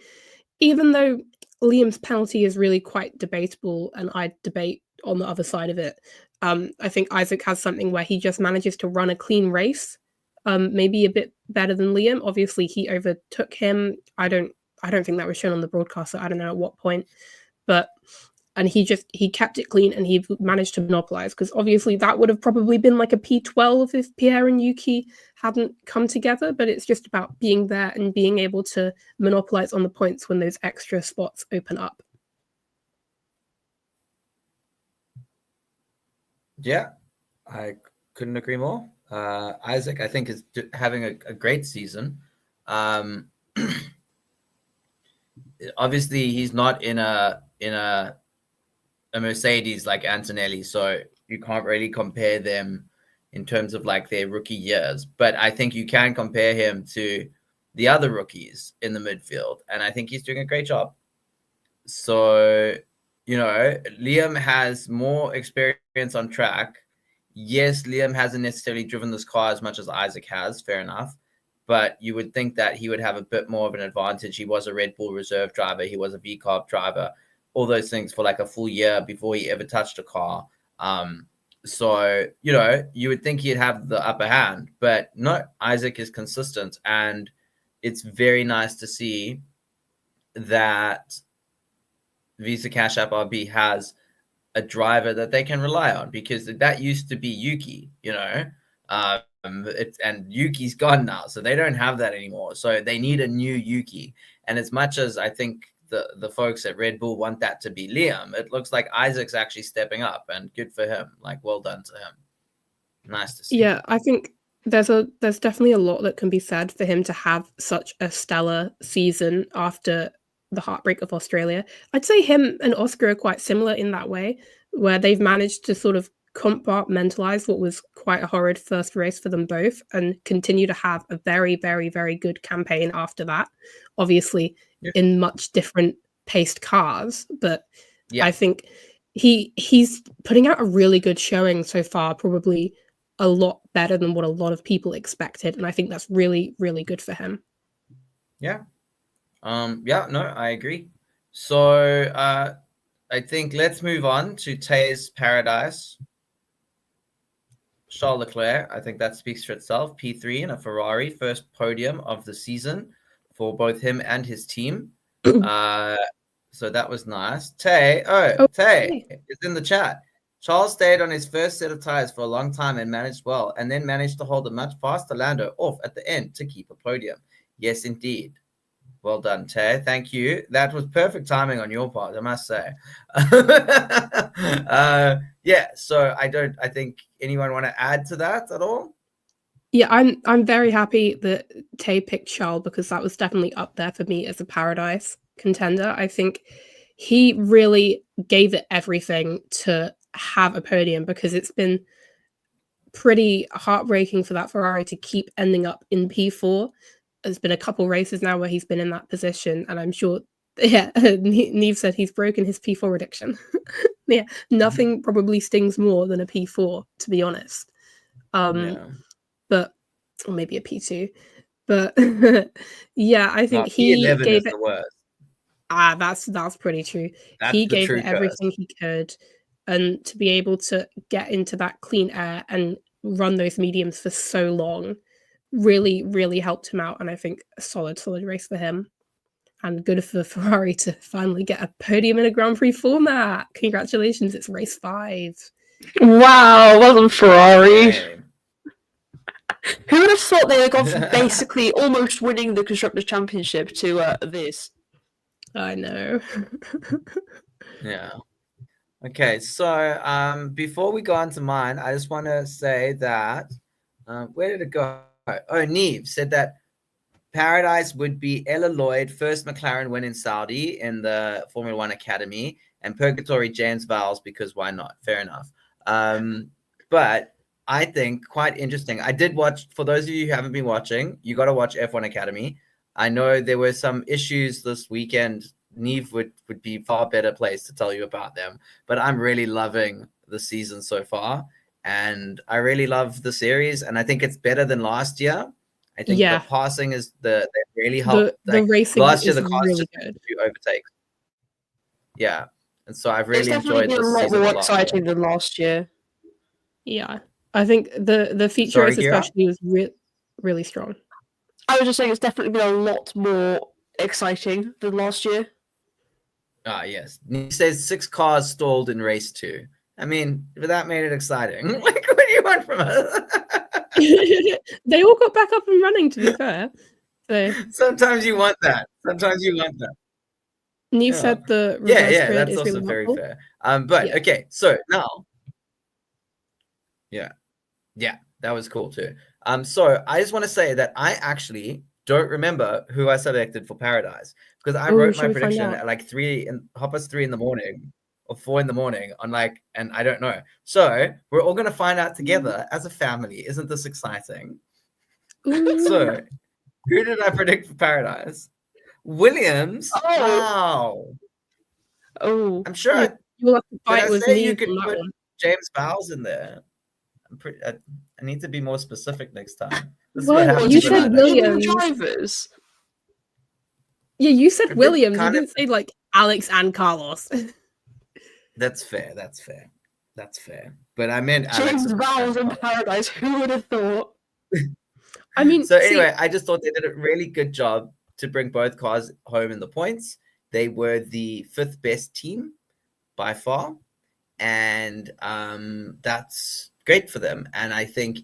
even though Liam's penalty is really quite debatable, and I debate on the other side of it, I think Isaac has something where he just manages to run a clean race, maybe a bit better than Liam. Obviously, he overtook him. I don't think that was shown on the broadcast, so I don't know at what point, and he kept it clean and he managed to monopolize, because obviously that would have probably been like a P12 if Pierre and Yuki hadn't come together, but it's just about being there and being able to monopolize on the points when those extra spots open up. Yeah, I couldn't agree more. Isaac, I think, is having a great season. Obviously, he's not in a Mercedes like Antonelli, so you can't really compare them in terms of like their rookie years. But I think you can compare him to the other rookies in the midfield, and I think he's doing a great job. So, Liam has more experience on track. Yes, Liam hasn't necessarily driven this car as much as Isaac has, fair enough. But you would think that he would have a bit more of an advantage. He was a Red Bull reserve driver. He was a V-Carb driver. All those things for like a full year before he ever touched a car. So, you would think he'd have the upper hand. But no, Isaac is consistent. And it's very nice to see that Visa Cash App RB has a driver that they can rely on, because that used to be Yuki, and Yuki's gone now, so they don't have that anymore. So they need a new Yuki. And as much as I think the folks at Red Bull want that to be Liam, it looks like Isaac's actually stepping up, and good for him. Like, well done to him. Nice to see. Yeah, I think there's definitely a lot that can be said for him to have such a stellar season after the heartbreak of Australia. I'd say him and Oscar are quite similar in that way, where they've managed to sort of compartmentalize what was quite a horrid first race for them both and continue to have a very, very, very good campaign after that. Obviously, in much different paced cars, but I think he's putting out a really good showing so far, probably a lot better than what a lot of people expected, and I think that's really, really good for him. Yeah. No, I agree. So I think let's move on to Tay's Paradise. Charles Leclerc, I think that speaks for itself. P3 in a Ferrari, first podium of the season for both him and his team. So that was nice. Tay is in the chat. Charles stayed on his first set of tires for a long time and managed well, and then managed to hold a much faster Lando off at the end to keep a podium. Yes, indeed. Well done, Tay. Thank you. That was perfect timing on your part, I must say. So I think anyone want to add to that at all? Yeah, I'm very happy that Tay picked Charles, because that was definitely up there for me as a Paradise contender. I think he really gave it everything to have a podium, because it's been pretty heartbreaking for that Ferrari to keep ending up in P4. There's been a couple races now where he's been in that position, and I'm sure, Neve said he's broken his P4 addiction. Yeah, nothing probably stings more than a P4, to be honest. But, or maybe a P2. But yeah, I think he gave it the worst. That's pretty true. He gave it everything he could, and to be able to get into that clean air and run those mediums for so long really, really helped him out, and I think a solid race for him. and good for Ferrari to finally get a podium in a Grand Prix format. Congratulations, it's race 5. Wow, well done, Ferrari. Hey. Who would have thought they had gone from basically almost winning the Constructors' Championship to this? I know. Yeah. Okay, so before we go on to mine, I just want to say that where did it go? Oh, Neve said that Paradise would be Ella Lloyd, first McLaren win in Saudi in the Formula One Academy, and Purgatory James Vowles, because why not? Fair enough. But I think quite interesting. I did watch, for those of you who haven't been watching, you got to watch F1 Academy. I know there were some issues this weekend. Neve would be far better placed to tell you about them, but I'm really loving the season so far, and I really love the series, and I think it's better than last year. I think the passing is they really helped. The racing last year, is the cars really just good. to overtake. Yeah, and so I've really It's enjoyed definitely this been a lot season more a lot exciting more. than last year. Yeah, I think the feature Sorry, race Kira? especially was really strong. I was just saying it's definitely been a lot more exciting than last year. Ah, yes. He says 6 cars stalled in race 2. I mean, that made it exciting. Like, what do you want from us? They all got back up and running, to be fair. So Sometimes you want that. Sometimes you want that. Neve said the reverse grid that's is also really very helpful. fair. But Yeah. okay, so now, yeah, that was cool too. So I just want to say that I actually don't remember who I selected for Paradise, because I wrote my Shall we find prediction out? at like 3 in the morning or 4 in the morning on and I don't know. So we're all gonna find out together as a family. Isn't this exciting? Ooh. So who did I predict for Paradise? Williams. Oh. Wow. Oh, I'm sure. You'll have to Did fight I with say you Neve could on that put one. James Vowles in there? I need to be more specific next time. This is Well, what happens you when said I don't- Williams. drivers. Yeah, you said did Williams. You kind of- didn't say like Alex and Carlos. That's fair. That's fair. That's fair. But I meant James Alex Vowles in Carlos. Paradise. Who would have thought? I mean, So see, anyway, I just thought they did a really good job to bring both cars home in the points. They were the 5th best team by far, and that's great for them. And I think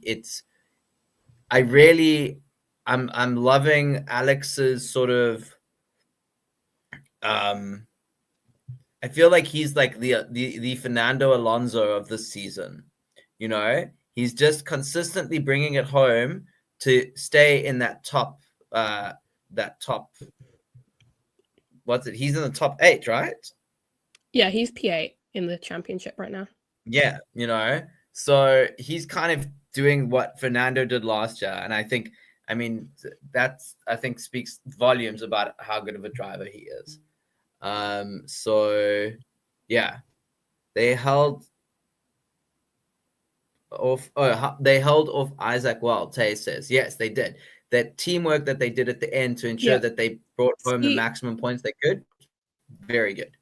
I'm loving Alex's sort of I feel like he's like the Fernando Alonso of this season. You know, he's just consistently bringing it home to stay in that top. What's it? He's in the top 8, right? yeah, he's P8 in the championship right now. Yeah, you know, so he's kind of doing what Fernando did last year, and I think speaks volumes about how good of a driver he is. So yeah, they held off. They held off Isaac well. Tay says yes, they did. That teamwork that they did at the end to ensure that they brought home the maximum points they could. Very good.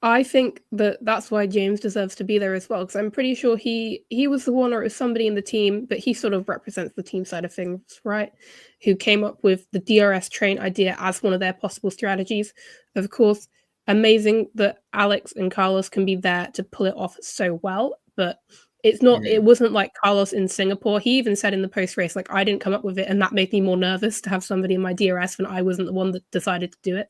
I think that's why James deserves to be there as well, because I'm pretty sure he was the one, or it was somebody in the team, but he sort of represents the team side of things, right? Who came up with the DRS train idea as one of their possible strategies. Of course, amazing that Alex and Carlos can be there to pull it off so well, but it's not. It wasn't like Carlos in Singapore. He even said in the post race, like, I didn't come up with it, and that made me more nervous to have somebody in my DRS when I wasn't the one that decided to do it.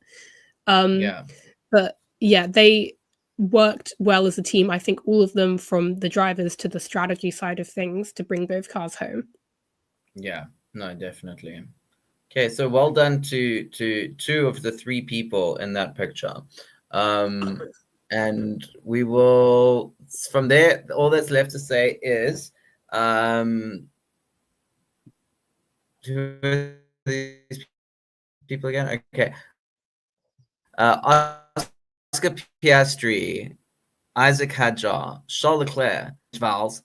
But yeah, they worked well as a team. I think all of them, from the drivers to the strategy side of things, to bring both cars home. Yeah, no, definitely. Okay, so well done to 2 of the 3 people in that picture. And we will, from there, all that's left to say is, who are these people again? Okay. Oscar Piastri, Isaac Hadjar, Charles Leclerc, Vowles,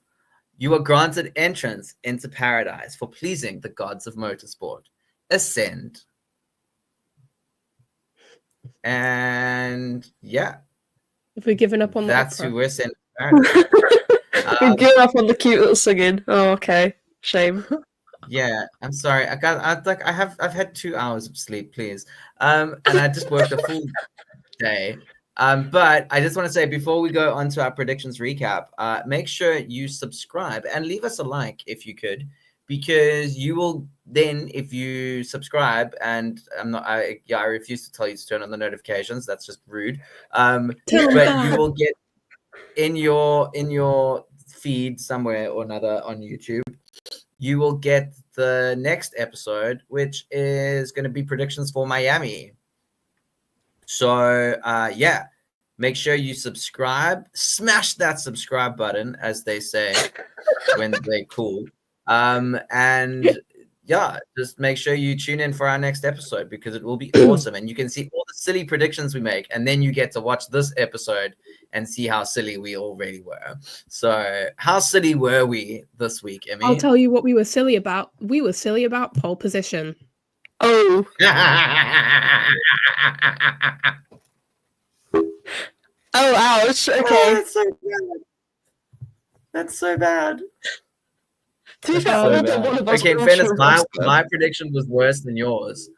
you are granted entrance into paradise for pleasing the gods of motorsport. Ascend. And yeah. If we're giving up on that's the who we're sending to paradise. We're giving up on the cute little singing. Oh, okay. Shame. Yeah, I'm sorry. I've had 2 hours of sleep, please. And I just worked a full day. But I just want to say before we go on to our predictions recap, make sure you subscribe and leave us a like if you could, because you will then, if you subscribe, and I refuse to tell you to turn on the notifications. That's just rude. Turn But on you that. will get in your feed somewhere or another on YouTube. You will get the next episode, which is going to be predictions for Miami. So, yeah, make sure you subscribe. Smash that subscribe button, as they say when they cool. And yeah, just make sure you tune in for our next episode because it will be awesome. And you can see all the silly predictions we make. And then you get to watch this episode and see how silly we already were. So, how silly were we this week, Immy? I'll tell you what we were silly about. We were silly about pole position. Oh. Oh, ouch. Okay. Oh, that's so bad. That's so bad. To be fair, So all but bad. one of us Okay, in were fairness, sure my Oscar. prediction was worse than yours.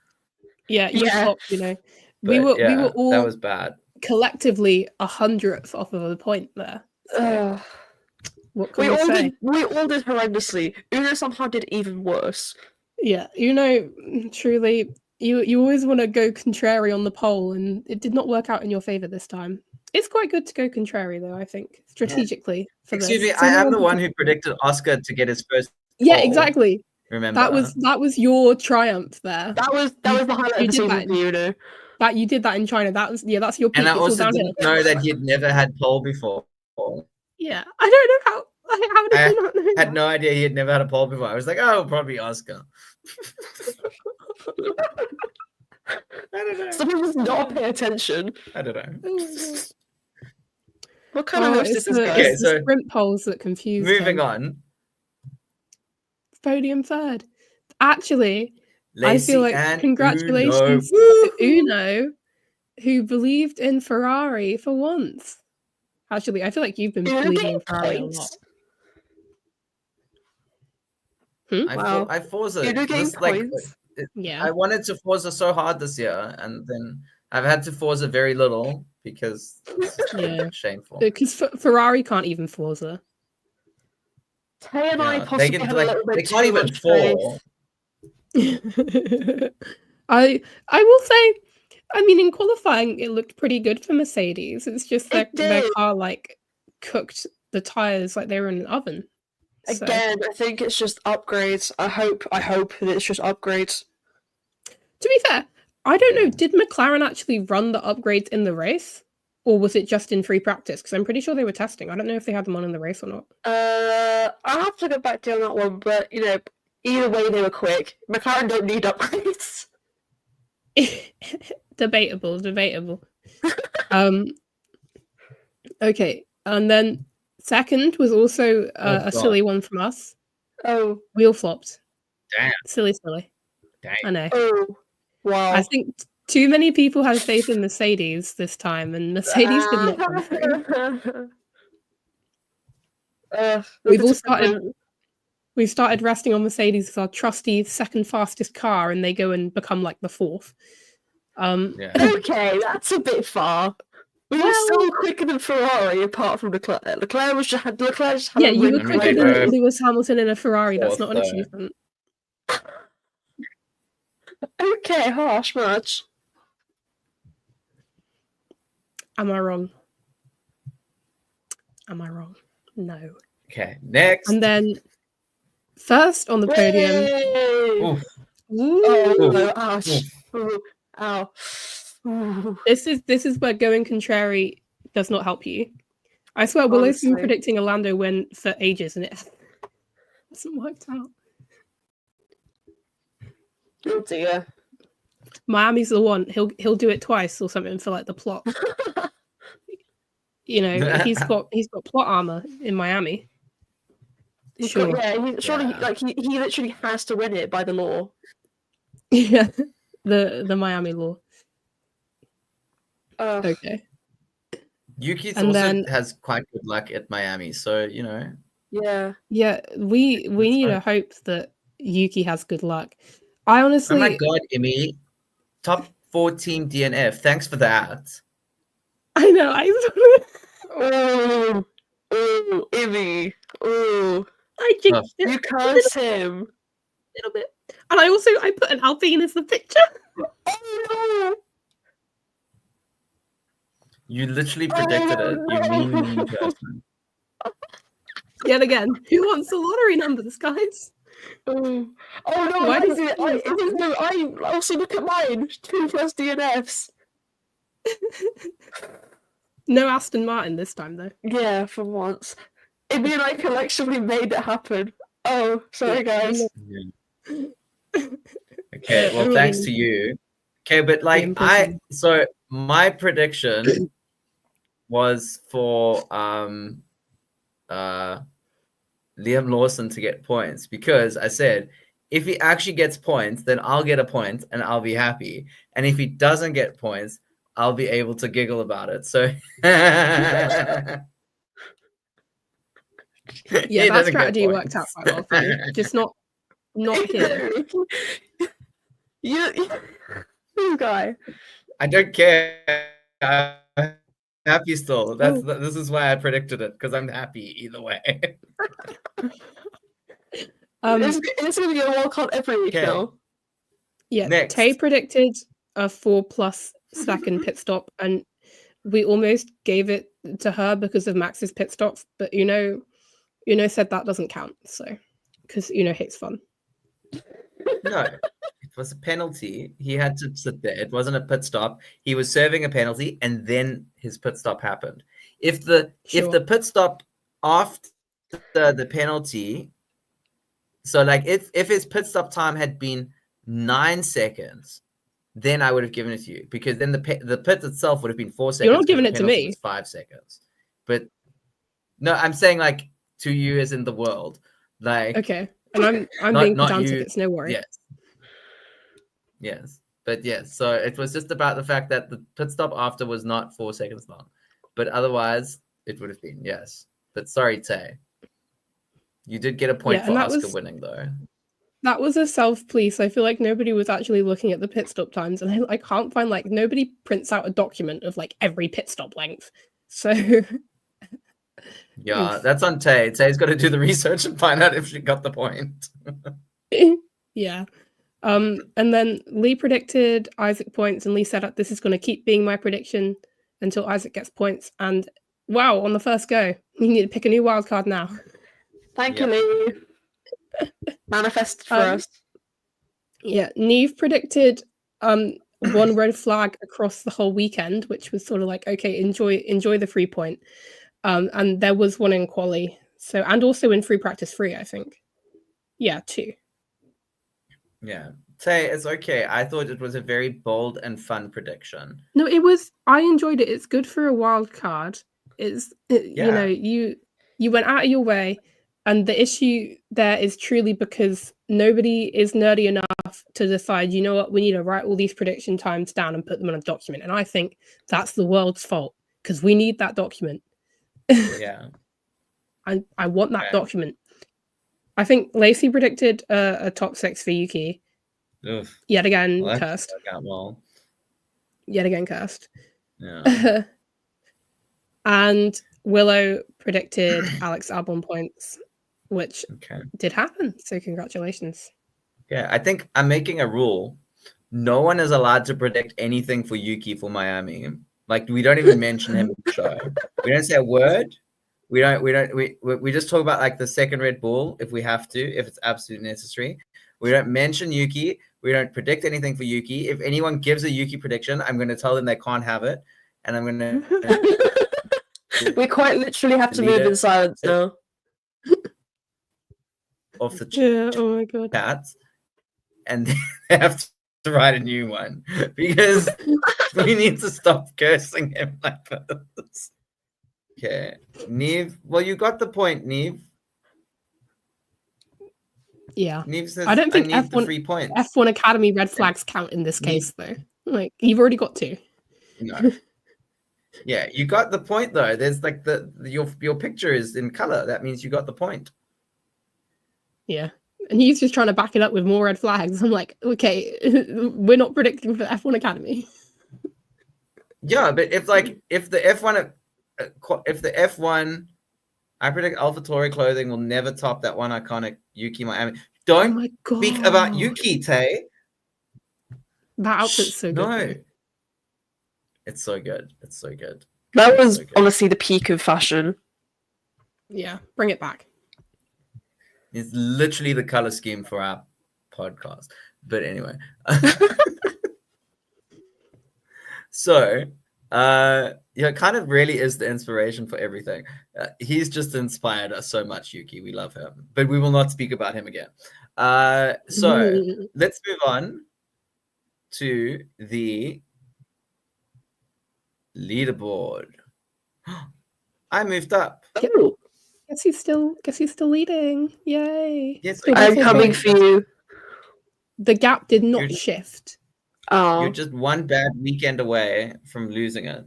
Yeah, you Yeah. flopped, you know. But We were yeah, all that was bad. collectively 100th off of a point there. So, what can we say? We all did horrendously. Una somehow did even worse. Yeah, you know, truly, you always want to go contrary on the poll, and it did not work out in your favor this time. It's quite good to go contrary, though, I think, strategically. For Excuse me, this. I am the one who predicted Oscar to get his first Yeah, poll. exactly. Remember? That was your triumph there. That was the highlight of the season for you, know. That you did that in China. That's your peak. And I It's all also downhill. didn't know that he had never had poll before. Yeah, I don't know how did you not know I had that? no idea he had never had a poll before. I was like, oh, probably Oscar. I don't know. Some of us not pay attention. I don't know. Oh my God. What kind of host it's is this the, guy? Okay, it's the so sprint polls that confuse moving him. on. Podium third. Actually, I Lacey feel like and congratulations Uno. to Uno, who believed in Ferrari for once. Actually, I feel like you've been Uno believing getting in Ferrari a lot. points. Hmm? I Forza. Uno getting This, like, points. Yeah. I wanted to Forza so hard this year, and then I've had to Forza very little because it's just Yeah. shameful. Because Ferrari can't even Forza. Tay and I Yeah, possibly had a little they bit can't too even much faith. fall. I will say, I mean, in qualifying, it looked pretty good for Mercedes. It's just their did. car like cooked the tires like they were in an oven. So, Again, I think it's just upgrades. I hope that it's just upgrades. to be fair, I don't know. Did McLaren actually run the upgrades in the race, or was it just in free practice? Because I'm pretty sure they were testing. I don't know if they had them on in the race or not. I'll have to go back to you on that one, but you know, either way they were quick. McLaren don't need upgrades. Debatable. Okay, and then second was also a silly one from us. Oh, Wheel flopped. Damn. Silly. Dang. I know. Oh, wow. I think too many people had faith in Mercedes this time, and Mercedes did not come through. We've started resting on Mercedes as our trusty second fastest car, and they go and become like the fourth. Yeah. Okay, that's a bit far. We were still quicker than Ferrari, apart from Leclerc. Leclerc just had yeah, a you were win quicker rate. than Lewis Hamilton in a Ferrari. That's Fourth, not an achievement. Okay, harsh much. Am I wrong? No. Okay, next. And then first on the podium. Oof. Oh, ouch. Ooh, ow. Ooh. This is where going contrary does not help you. I swear, Willow's been predicting a Lando win for ages, and it hasn't worked out. Oh dear. Miami's the one. He'll do it twice or something for like the plot. You know, he's got plot armor in Miami. Sure. He literally has to win it by the law. Yeah, the Miami law. Okay. Yuki's And also then- has quite good luck at Miami, so you know. Yeah. Yeah, we need to hope that Yuki has good luck. I Oh honestly, my god, Immy. Top 4 team DNF. Thanks for that. I know, Oh, oh, Immy. Oh, I jinxed Oh. it you a cursed him. little bit. And I put an Alpine as the picture. Oh You literally predicted it. You mean person. Yet again, who wants the lottery numbers, guys? no! Oh no! Why I does did. it always happen? No, I also look at mine. 2 plus DNFs. No Aston Martin this time, though. Yeah, for once. Immy and I collectively made it happen. Oh, sorry, guys. Okay, well, thanks to you. Okay, but like so my prediction was for Liam Lawson to get points because I said if he actually gets points, then I'll get a point and I'll be happy. And if he doesn't get points, I'll be able to giggle about it. So Yeah, that strategy worked out quite well for you. Just not here. You guy. I don't care. I'm happy still. This is why I predicted it because I'm happy either way. It's gonna be a World Cup every week now. Yeah, Next. Tay predicted a 4+ second pit stop, and we almost gave it to her because of Max's pit stops, but Uno said that doesn't count, so because Uno hates fun. No, it was a penalty. He had to sit there. It wasn't a pit stop. He was serving a penalty, and then his pit stop happened. If the pit stop after the penalty, so like if his pit stop time had been 9 seconds, then I would have given it to you because then the pit itself would have been 4 seconds. You're not giving it to me. 5 seconds, but no, I'm saying like to you as in the world, like okay. And I'm being pedantic. It's no worry. Yes, but yes. So it was just about the fact that the pit stop after was not 4 seconds long, but otherwise it would have been yes. But sorry, Tay, you did get a point for Oscar winning though. That was a self-police. I feel like nobody was actually looking at the pit stop times, and I can't find like nobody prints out a document of like every pit stop length. So yeah, that's on Tay. Tay's got to do the research and find out if she got the point. Yeah. And then Lee predicted Isaac points, and Lee said, this is going to keep being my prediction until Isaac gets points. And wow, on the first go, you need to pick a new wildcard now. Thank you, Lee. Manifest for us. Yeah, Neve predicted one red flag across the whole weekend, which was sort of like, okay, enjoy the 3 point. And there was one in quali, so and also in free practice 3, I think. Yeah, 2. Yeah. Tay, it's okay. I thought it was a very bold and fun prediction. No, it was. I enjoyed it. It's good for a wild card. You know, you went out of your way, and the issue there is truly because nobody is nerdy enough to decide, you know what, we need to write all these prediction times down and put them in a document. And I think that's the world's fault because we need that document. Yeah. I want that document. I think Lacey predicted a top 6 for Yuki. Oof. Yet again, cursed. Yet again, cursed. Yeah. And Willow predicted Alex Albon points, which did happen. So congratulations. Yeah, I think I'm making a rule. No one is allowed to predict anything for Yuki for Miami. Like we don't even mention him in the show. We don't say a word. We just talk about like the second Red Bull if we have to, if it's absolutely necessary. We don't mention Yuki. We don't predict anything for Yuki. If anyone gives a Yuki prediction, I'm going to tell them they can't have it, and I'm going to. We quite literally have to move in silence now. Off the oh my god, chat, and they have to write a new one because we need to stop cursing him like this. Okay, Neve. Well, you got the point, Neve. Yeah, Neve says, I don't think F1 Academy red flags count in this case, though. Like you've already got 2. No. Yeah, you got the point though. There's like your picture is in color. That means you got the point. Yeah. And he's just trying to back it up with more red flags. I'm like, okay, we're not predicting for the F1 Academy. Yeah, but if the F1, I predict AlphaTauri clothing will never top that one iconic Yuki Miami. Oh Don't my god. speak about Yuki, Tay. That outfit's so good. No. Though. It's so good. It's so good. That It's was so good. honestly the peak of fashion. Yeah, bring it back. It's literally the color scheme for our podcast. But anyway. So, yeah, it kind of really is the inspiration for everything. He's just inspired us so much, Yuki. We love him. But we will not speak about him again. So, let's move on to the leaderboard. I moved up. Oh, Guess he's still leading. Yay. Yes, Still I'm by 4 coming points. for you. The gap did not You're- shift. Oh. You're just one bad weekend away from losing it.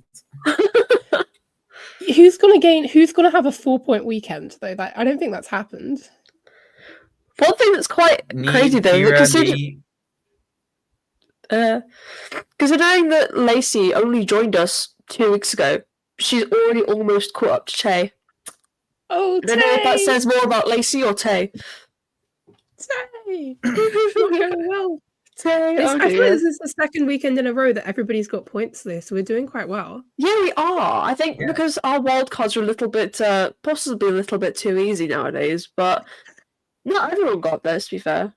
Who's gonna have a 4-point weekend though? I don't think that's happened. One thing that's quite crazy though, Kira, considering that Lacey only joined us 2 weeks ago, she's already almost caught up to Tay. Oh, I don't know if that Tay! says more about Lacey or Tay. Tay! Not going well. Tay, I oh feel like dear. this is the second weekend in a row that everybody's got points there, so we're doing quite well. Yeah, we are. I think Yeah. because our wildcards are a little bit, possibly a little bit too easy nowadays, but not everyone got this, to be fair.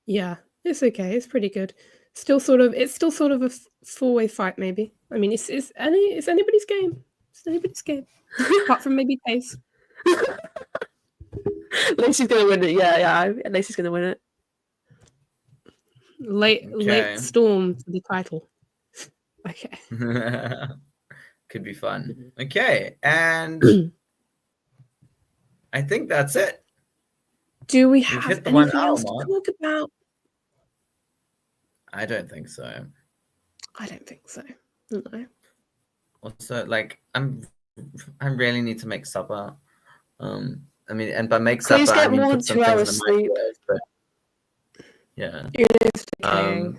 Yeah, it's okay. It's pretty good. It's still sort of a 4-way fight, maybe. I mean, it's anybody's game. It's anybody's game, apart from maybe Pace. Lacey's gonna win it. Yeah, Lacey's gonna win it. Late Okay. storm to the title. Okay. Could be fun. Okay, and I think that's it. Do we We've have hit the 1 anything hour else mark. to talk about? I don't think so. I don't think so. No. Also, like, I really need to make supper. I mean, and by make Please supper, I get mean more than put some 2 things hours in the sleep. microwave. But yeah. You're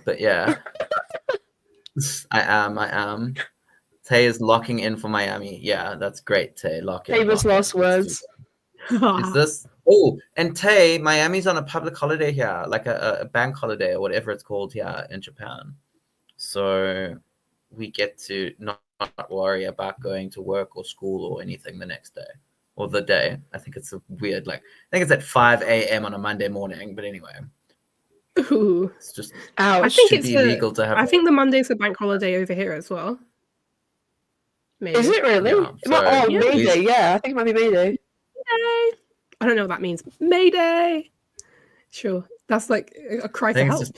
But yeah. I am. Tay is locking in for Miami. Yeah, that's great, Tay. Lock in. Famous lock in. last Let's do words. that. Is this? Oh, and Tay, Miami's on a public holiday here, like a bank holiday or whatever it's called here in Japan. So we get to not worry about going to work or school or anything the next day or the day. I think it's a weird, I think it's at 5 a.m. on a Monday morning. But anyway, Ooh. it's just Ouch. I think should it's be legal to have. I think the Monday's a bank holiday over here as well. Maybe. Is it really? Yeah, Oh, Yeah. Mayday. Yeah, I think it might be Mayday. Yay! I don't know what that means. Mayday. Sure, that's like a cry for think it's help.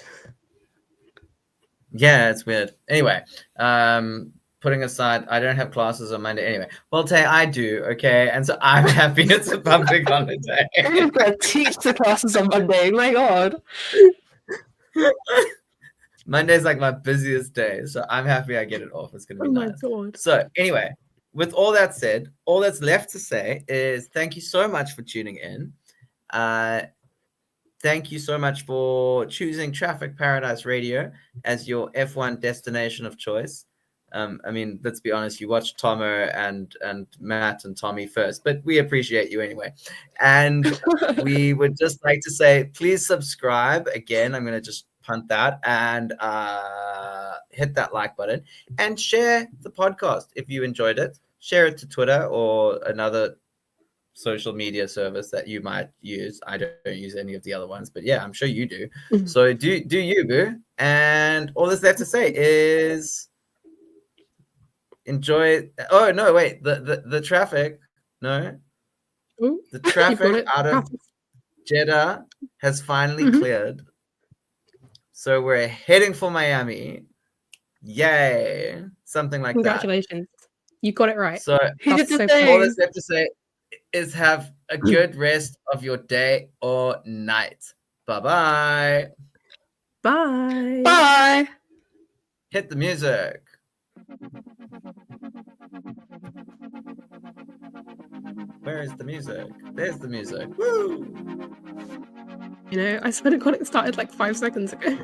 Yeah, it's weird. Anyway, putting aside, I don't have classes on Monday anyway. Well, Tay, I do, okay? And so I'm happy it's a public holiday. I've got to teach the classes on Monday. My God. Monday's like my busiest day, so I'm happy I get it off. It's going to be Oh my nice. god. So anyway, with all that said, all that's left to say is thank you so much for tuning in. Thank you so much for choosing Traffic Paradise Radio as your F1 destination of choice. I mean, let's be honest, you watched Tomo and Matt and Tommy first, but we appreciate you anyway. And we would just like to say, please subscribe. Again, I'm going to just punt that and hit that like button and share the podcast if you enjoyed it. Share it to Twitter or another social media service that you might use. I don't use any of the other ones, but yeah, I'm sure you do. So do you, boo. And all that's left to say is enjoy. Oh no, wait, the traffic. No, Ooh, the you've got traffic it. out of Jeddah has finally cleared. So we're heading for Miami. Yay! Something like that. Congratulations. You got it right. So He did That's the so thing. all that's left to say is have a good rest of your day or night. Bye-bye. Bye. Bye. Hit the music. Where is the music? There's the music. Woo! You know, I swear to God, it started like 5 seconds ago.